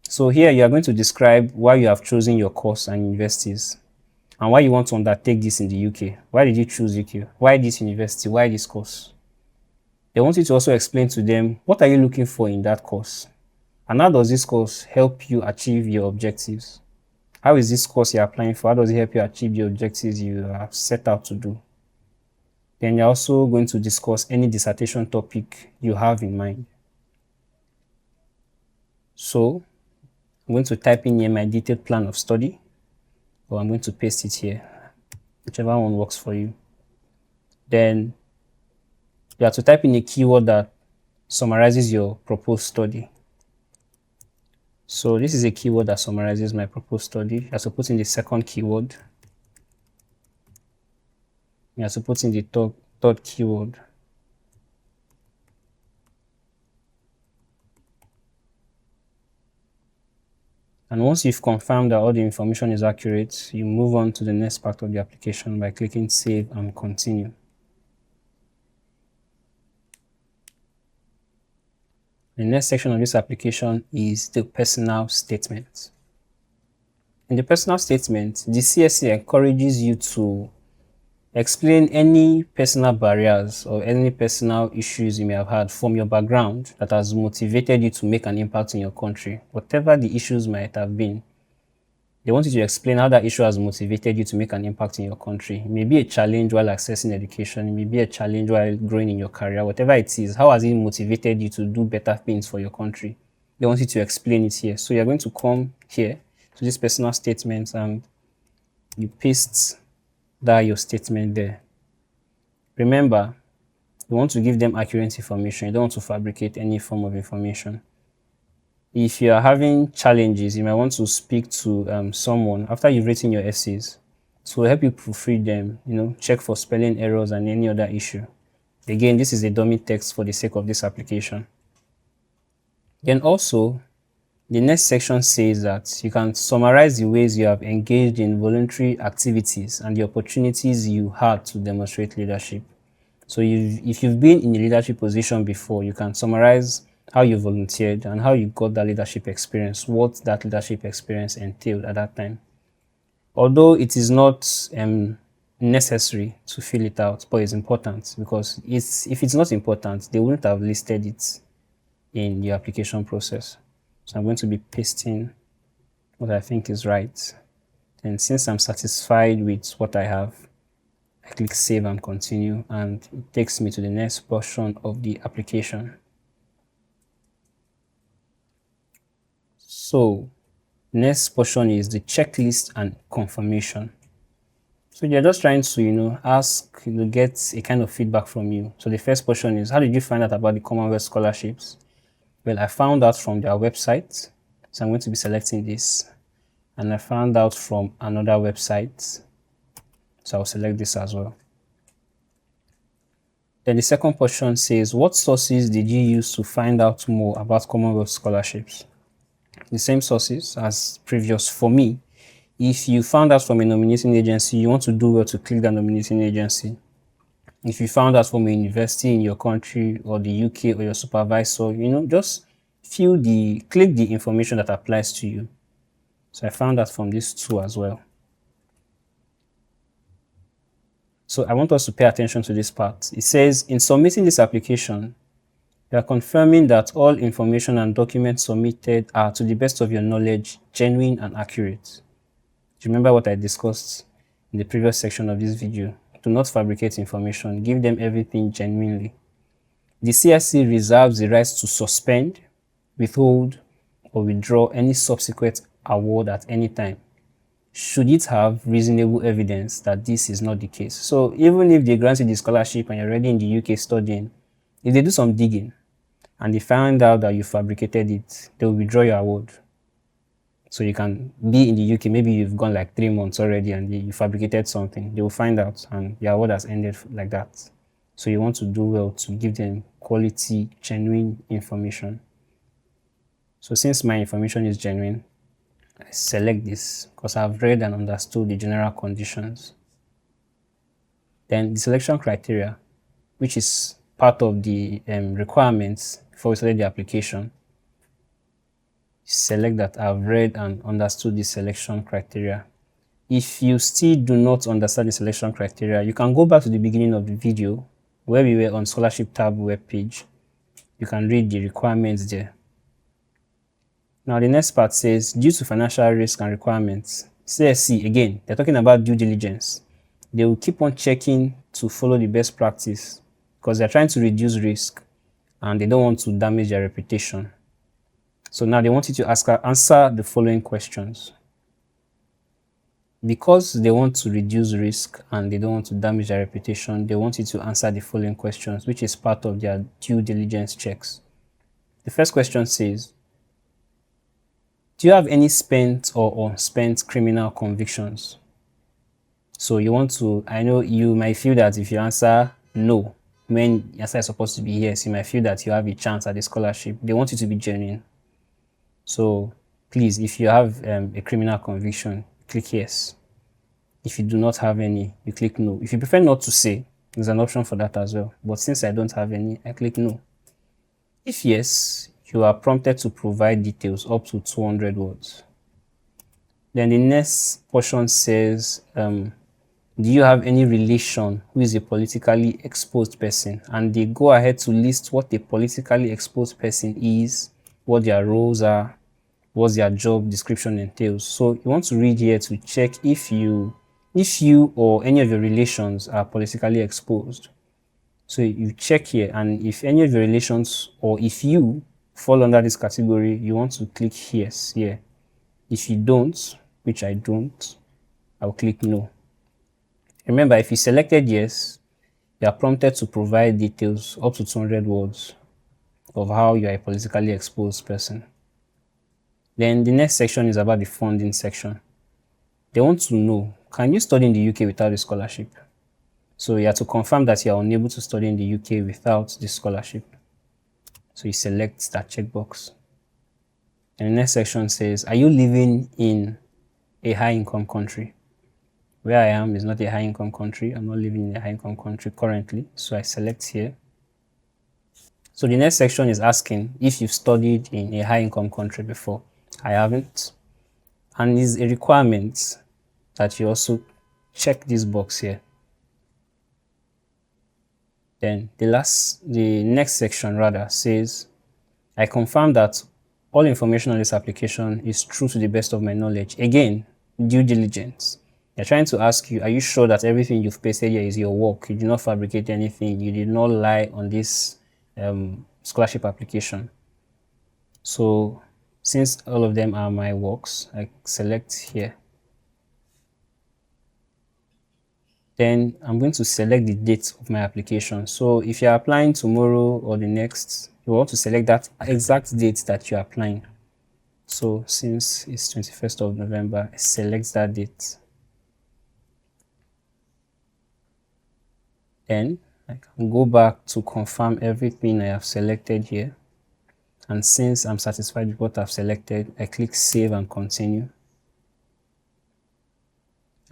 So here you are going to describe why you have chosen your course and universities, and why you want to undertake this in the UK. Why did you choose UK? Why this university? Why this course? They want you to also explain to them, what are you looking for in that course? And how does this course help you achieve your objectives? How is this course you're applying for? How does it help you achieve the objectives you have set out to do? Then you're also going to discuss any dissertation topic you have in mind. So I'm going to type in here my detailed plan of study, or I'm going to paste it here, whichever one works for you. Then you have to type in a keyword that summarizes your proposed study. So this is a keyword that summarizes my proposed study. You have to put in the second keyword. You have to put in the third keyword. And once you've confirmed that all the information is accurate, you move on to the next part of the application by clicking Save and Continue. The next section of this application is the personal statement. In the personal statement, the CSC encourages you to explain any personal barriers or any personal issues you may have had from your background that has motivated you to make an impact in your country. Whatever the issues might have been, they want you to explain how that issue has motivated you to make an impact in your country. It may be a challenge while accessing education. It may be a challenge while growing in your career. Whatever it is, how has it motivated you to do better things for your country? They want you to explain it here. So you're going to come here to this personal statement and you paste your statement there. Remember, you want to give them accurate information. You don't want to fabricate any form of information. If you are having challenges, you might want to speak to someone after you've written your essays to help you proofread them, check for spelling errors and any other issue. Again, this is a dummy text for the sake of this application. Then also, the next section says that you can summarize the ways you have engaged in voluntary activities and the opportunities you had to demonstrate leadership. So if you've been in a leadership position before, you can summarize how you volunteered and how you got that leadership experience, what that leadership experience entailed at that time. Although it is not necessary to fill it out, but it's important because if it's not important, they wouldn't have listed it in the application process. So I'm going to be pasting what I think is right. And since I'm satisfied with what I have, I click Save and Continue, and it takes me to the next portion of the application. So next portion is the checklist and confirmation. So they're just trying to, ask to get a kind of feedback from you. So the first portion is, how did you find out about the Commonwealth scholarships? Well, I found out from their website. So I'm going to be selecting this. And I found out from another website. So I'll select this as well. Then the second portion says, what sources did you use to find out more about Commonwealth scholarships? The same sources as previous. For me, if you found out from a nominating agency, you want to do well to click the nominating agency. If you found out from a university in your country or the UK or your supervisor, just click the information that applies to you. So I found out from these two as well. So I want us to pay attention to this part. It says, in submitting this application, you are confirming that all information and documents submitted are, to the best of your knowledge, genuine and accurate. Do you remember what I discussed in the previous section of this video? Do not fabricate information. Give them everything genuinely. The CSC reserves the right to suspend, withhold, or withdraw any subsequent award at any time, should it have reasonable evidence that this is not the case. So even if they grant you the scholarship and you're already in the UK studying, if they do some digging and they find out that you fabricated it, they will withdraw your award. So you can be in the UK, maybe you've gone like 3 months already and you fabricated something. They will find out and your award has ended like that. So you want to do well to give them quality, genuine information. So since my information is genuine, I select this because I've read and understood the general conditions. Then the selection criteria, which is part of the requirements before we select the application. Select that I've read and understood the selection criteria. If you still do not understand the selection criteria, you can go back to the beginning of the video where we were on scholarship tab web page. You can read the requirements there. Now the next part says, due to financial risk and requirements, CSC, again, they're talking about due diligence. They will keep on checking to follow the best practice because they're trying to reduce risk and they don't want to damage their reputation. So now they want you to answer the following questions. Because they want to reduce risk and they don't want to damage their reputation, they want you to answer the following questions, which is part of their due diligence checks. The first question says, Do you have any spent or unspent criminal convictions? So you want to, I know you might feel that if you answer no, when your answer is supposed to be yes, you might feel that you have a chance at the scholarship. They want you to be genuine. So please, if you have a criminal conviction, click yes. If you do not have any, you click no. If you prefer not to say, there's an option for that as well. But since I don't have any, I click no. If yes, you are prompted to provide details up to 200 words. Then the next portion says, do you have any relation who is a politically exposed person? And they go ahead to list what a politically exposed person is, what their roles are, what their job description entails. So you want to read here to check if you or any of your relations are politically exposed. So you check here, and if any of your relations or if you fall under this category, you want to click yes here. If you don't, which I don't, I'll click no. Remember, if you selected yes, you are prompted to provide details up to 200 words of how you are a politically exposed person. Then the next section is about the funding section. They want to know, can you study in the UK without a scholarship? So you have to confirm that you are unable to study in the UK without the scholarship. So you select that checkbox. And the next section says, are you living in a high income country? Where I am is not a high income country. I'm not living in a high income country currently. So I select here. So the next section is asking if you've studied in a high income country before. I haven't. And it's a requirement that you also check this box here. Then the next section rather says, I confirm that all information on this application is true to the best of my knowledge. Again, due diligence. They're trying to ask you, are you sure that everything you've pasted here is your work? You did not fabricate anything. You did not lie on this scholarship application. So since all of them are my works, I select here. Then I'm going to select the date of my application. So if you're applying tomorrow or the next, you want to select that exact date that you're applying. So since it's 21st of November, I select that date. Then I can go back to confirm everything I have selected here. And since I'm satisfied with what I've selected, I click save and continue.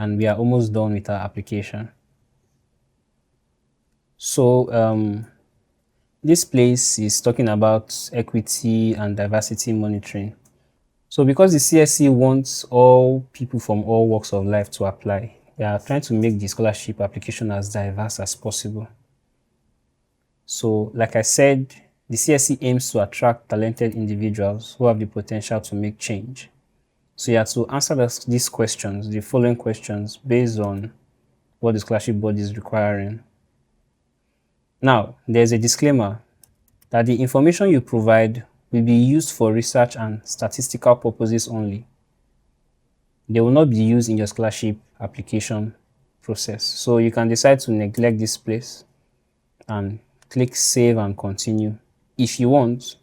And we are almost done with our application. So this place is talking about equity and diversity monitoring. So because the CSC wants all people from all walks of life to apply, they are trying to make the scholarship application as diverse as possible. So like I said, the CSC aims to attract talented individuals who have the potential to make change. So you have to answer these questions, the following questions, based on what the scholarship body is requiring. Now, there's a disclaimer that the information you provide will be used for research and statistical purposes only. They will not be used in your scholarship application process. So you can decide to neglect this place and click save and continue if you want,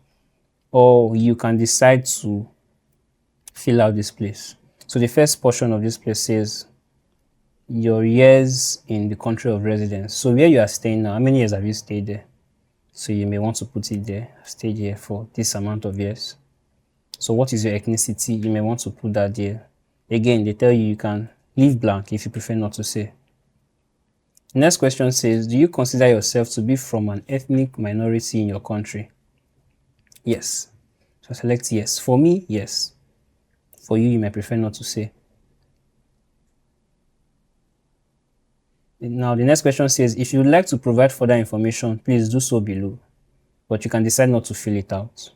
or you can decide to fill out this place. So the first portion of this place says your years in the country of residence. So where you are staying now, how many years have you stayed there? So you may want to put it there. I've stayed here for this amount of years. So what is your ethnicity? You may want to put that there. Again, they tell you can leave blank if you prefer not to say. The next question says, do you consider yourself to be from an ethnic minority in your country? Yes. So select yes. For me, yes. For you, you may prefer not to say. Now, the next question says, if you would like to provide further information, please do so below, but you can decide not to fill it out.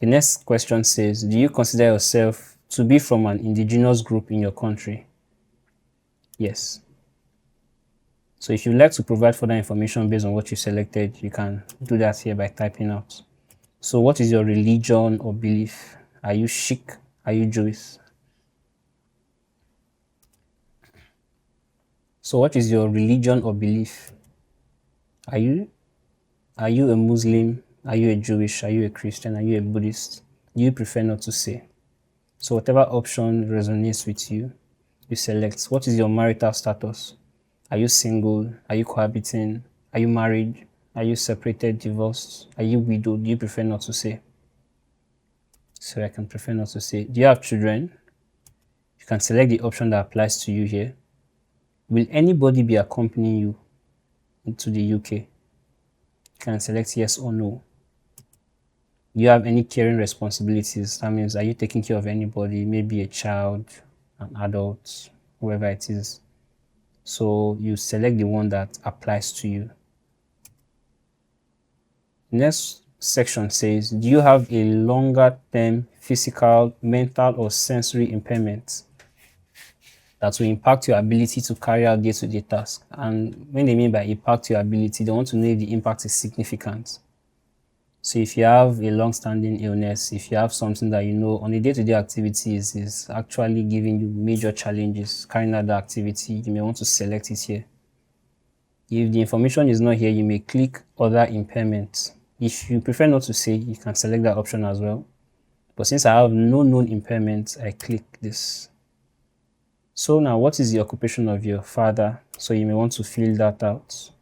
The next question says, do you consider yourself to be from an indigenous group in your country? Yes. So if you'd like to provide further information based on what you selected, you can do that here by typing out. So what is your religion or belief? Are you Sikh? Are you Jewish? So what is your religion or belief? Are you a Muslim? Are you a Jewish? Are you a Christian? Are you a Buddhist? You prefer not to say. So whatever option resonates with you, you select. What is your marital status? Are you single? Are you cohabiting? Are you married? Are you separated, divorced? Are you widowed? Do you prefer not to say? So I can prefer not to say. Do you have children? You can select the option that applies to you here. Will anybody be accompanying you into the UK? You can select yes or no. Do you have any caring responsibilities? That means, are you taking care of anybody, maybe a child, an adult, whoever it is? So you select the one that applies to you. Next section says, do you have a longer term physical, mental, or sensory impairment that will impact your ability to carry out day-to-day tasks? And when they mean by impact your ability, they want to know if the impact is significant. So if you have a long-standing illness, if you have something that you know on a day-to-day activities is actually giving you major challenges carrying out the activity, you may want to select it here. If the information is not here, you may click other impairments. If you prefer not to say, you can select that option as well. But since I have no known impairments, I click this. So now, what is the occupation of your father? So you may want to fill that out.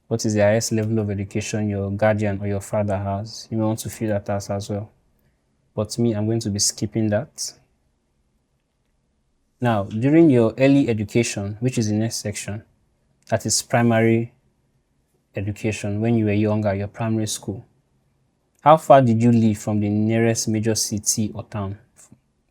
What is the highest level of education your guardian or your father has? You may want to fill that out as well. But me, I'm going to be skipping that. Now, during your early education, which is the next section, that is primary education, when you were younger, your primary school, how far did you live from the nearest major city or town?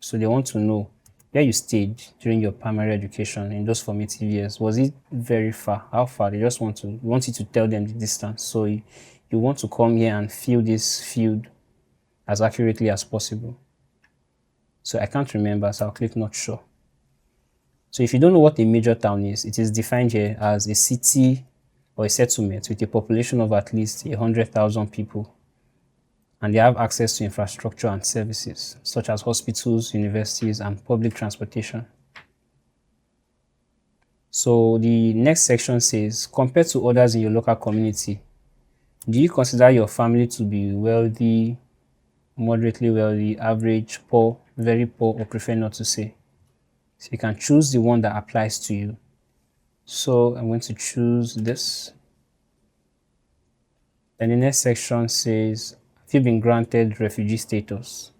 So they want to know where you stayed during your primary education in those formative years. Was it very far? How far? They just want you to tell them the distance. So you want to come here and fill this field as accurately as possible. So I can't remember, so I'll click not sure. So if you don't know what a major town is, it is defined here as a city or a settlement with a population of at least 100,000 people, and they have access to infrastructure and services such as hospitals, universities, and public transportation. So the next section says, compared to others in your local community, do you consider your family to be wealthy, moderately wealthy, average, poor, very poor, or prefer not to say? So you can choose the one that applies to you. So I'm going to choose this. Then the next section says, have you been granted refugee status?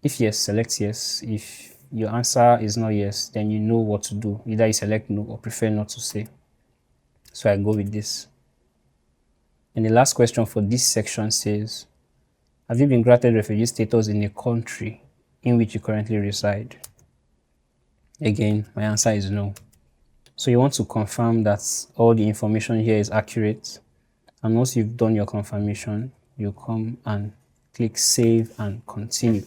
If yes, select yes. If your answer is not yes, then you know what to do. Either you select no or prefer not to say. So I go with this. And the last question for this section says, have you been granted refugee status in a country in which you currently reside? Again, my answer is no. So you want to confirm that all the information here is accurate. And once you've done your confirmation, you come and click save and continue.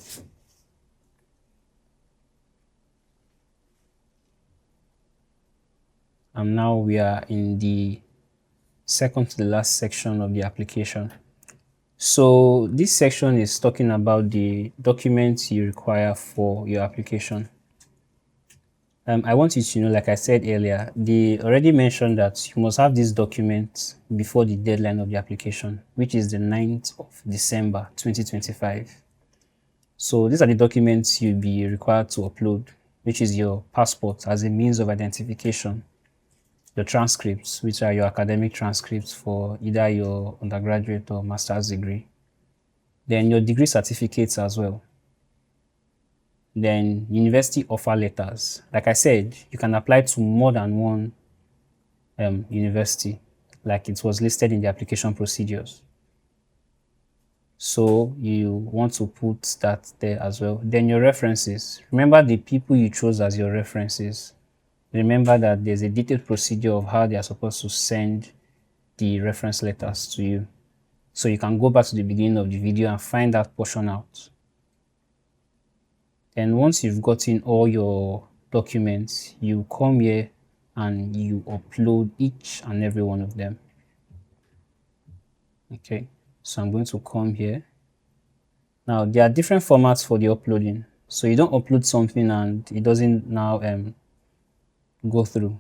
And now we are in the second to the last section of the application. So this section is talking about the documents you require for your application. I want you to know, like I said earlier, they already mentioned that you must have these documents before the deadline of the application, which is the 9th of December 2025. So these are the documents you'll be required to upload, which is your passport as a means of identification, your transcripts, which are your academic transcripts for either your undergraduate or master's degree, then your degree certificates as well. Then university offer letters. Like I said, you can apply to more than one university, like it was listed in the application procedures. So you want to put that there as well. Then your references. Remember the people you chose as your references. Remember that there's a detailed procedure of how they are supposed to send the reference letters to you. So you can go back to the beginning of the video and find that portion out. And once you've gotten all your documents, you come here and you upload each and every one of them. Okay, so I'm going to come here. Now, there are different formats for the uploading. So you don't upload something and it doesn't now go through.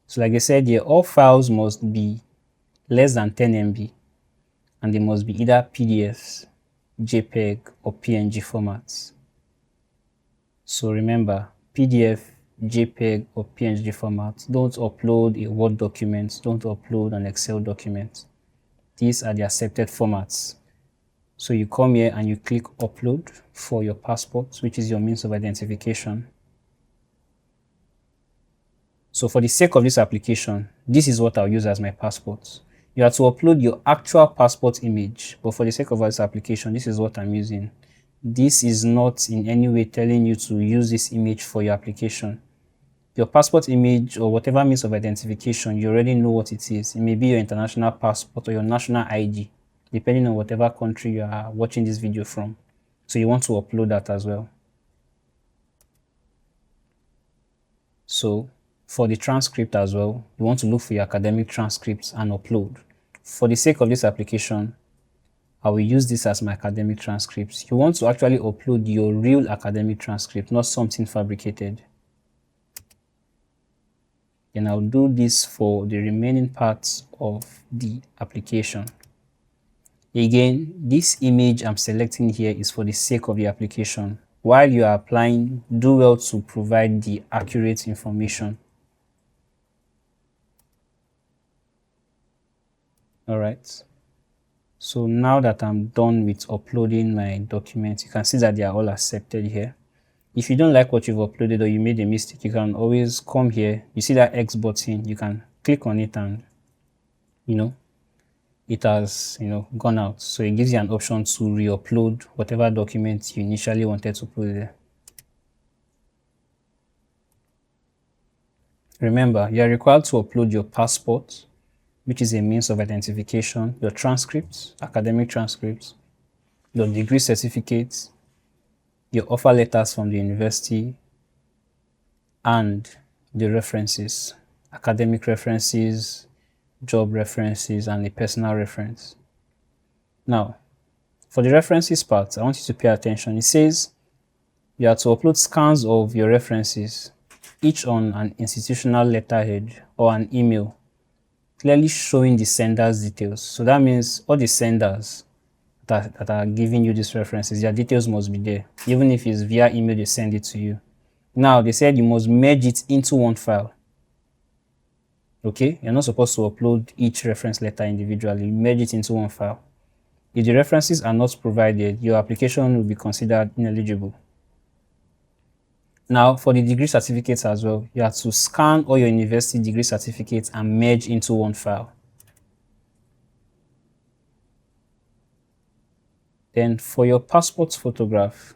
So like I said here, all files must be less than 10 MB and they must be either PDFs, JPEG, or PNG formats. So remember, PDF, JPEG, or PNG format. Don't upload a Word document. Don't upload an Excel document. These are the accepted formats. So you come here and you click upload for your passport, which is your means of identification. So for the sake of this application, this is what I'll use as my passport. You have to upload your actual passport image, but for the sake of this application, this is what I'm using. This is not in any way telling you to use this image for your application. Your passport image or whatever means of identification, you already know what it is. It may be your international passport or your national ID, depending on whatever country you are watching this video from. So you want to upload that as well. So for the transcript as well, you want to look for your academic transcripts and upload. For the sake of this application, I will use this as my academic transcripts. You want to actually upload your real academic transcript, not something fabricated. And I'll do this for the remaining parts of the application. Again, this image I'm selecting here is for the sake of the application. While you are applying, do well to provide the accurate information. All right. So now that I'm done with uploading my documents, you can see that they are all accepted here. If you don't like what you've uploaded or you made a mistake, you can always come here. You see that X button, you can click on it and, it has, gone out. So it gives you an option to re-upload whatever document you initially wanted to put there. Remember, you are required to upload your passport, which is a means of identification, your transcripts, academic transcripts, your degree certificates, your offer letters from the university, and the references, academic references, job references, and a personal reference. Now, for the references part, I want you to pay attention. It says you have to upload scans of your references, each on an institutional letterhead or an email, clearly showing the sender's details. So that means all the senders that are giving you these references, their details must be there. Even if it's via email, they send it to you. Now, they said you must merge it into one file. Okay, you're not supposed to upload each reference letter individually. Merge it into one file. If the references are not provided, your application will be considered ineligible. Now, for the degree certificates as well, you have to scan all your university degree certificates and merge into one file. Then for your passport photograph,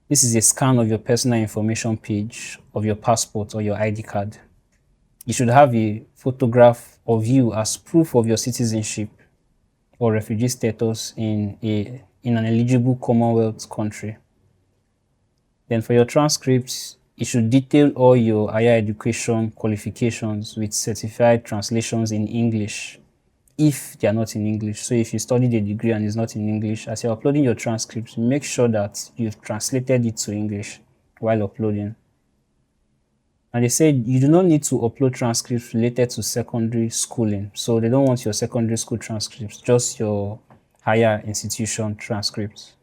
this is a scan of your personal information page of your passport or your ID card. You should have a photograph of you as proof of your citizenship or refugee status in an eligible Commonwealth country. Then for your transcripts, it should detail all your higher education qualifications with certified translations in English, if they are not in English. So if you studied a degree and it's not in English, as you're uploading your transcripts, make sure that you've translated it to English while uploading. And they said you do not need to upload transcripts related to secondary schooling. So they don't want your secondary school transcripts, just your higher institution transcripts.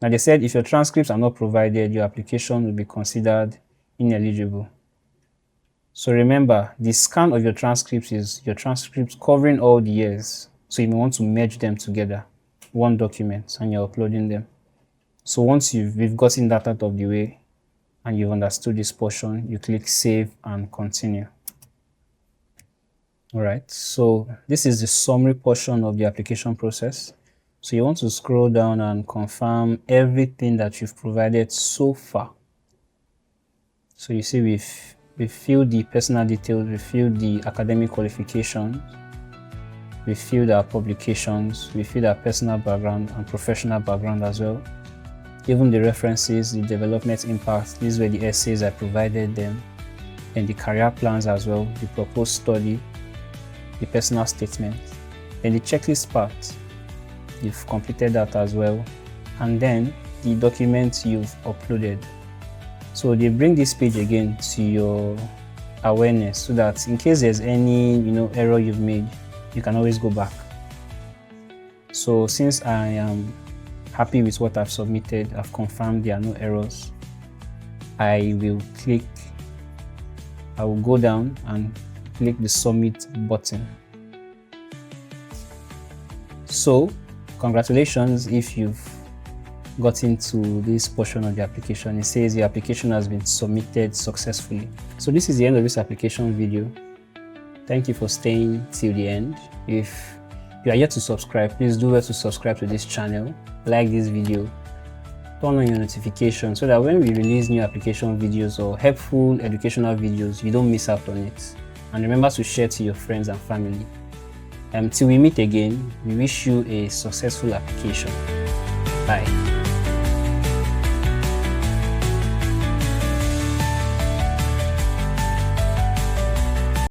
Now they said if your transcripts are not provided, your application will be considered ineligible. So remember, the scan of your transcripts is your transcripts covering all the years. So you may want to merge them together, one document, and you're uploading them. So once we've gotten that out of the way and you've understood this portion, you click Save and Continue. All right, so this is the summary portion of the application process. So you want to scroll down and confirm everything that you've provided so far. So you see we've filled the personal details, we filled the academic qualifications, we filled our publications, we filled our personal background and professional background as well. Even the references, the development impact, these were the essays I provided them, and the career plans as well, the proposed study, the personal statement, and the checklist part. You've completed that as well, and then the documents you've uploaded. So they bring this page again to your awareness so that in case there's any error you've made, you can always go back. So since I am happy with what I've submitted, I've confirmed there are no errors. I will go down and click the submit button. So congratulations if you've gotten to this portion of the application. It says your application has been submitted successfully. So this is the end of this application video. Thank you for staying till the end. If you are yet to subscribe, please do well to subscribe to this channel, like this video, turn on your notifications so that when we release new application videos or helpful educational videos, you don't miss out on it. And remember to share to your friends and family. Till we meet again, we wish you a successful application. Bye.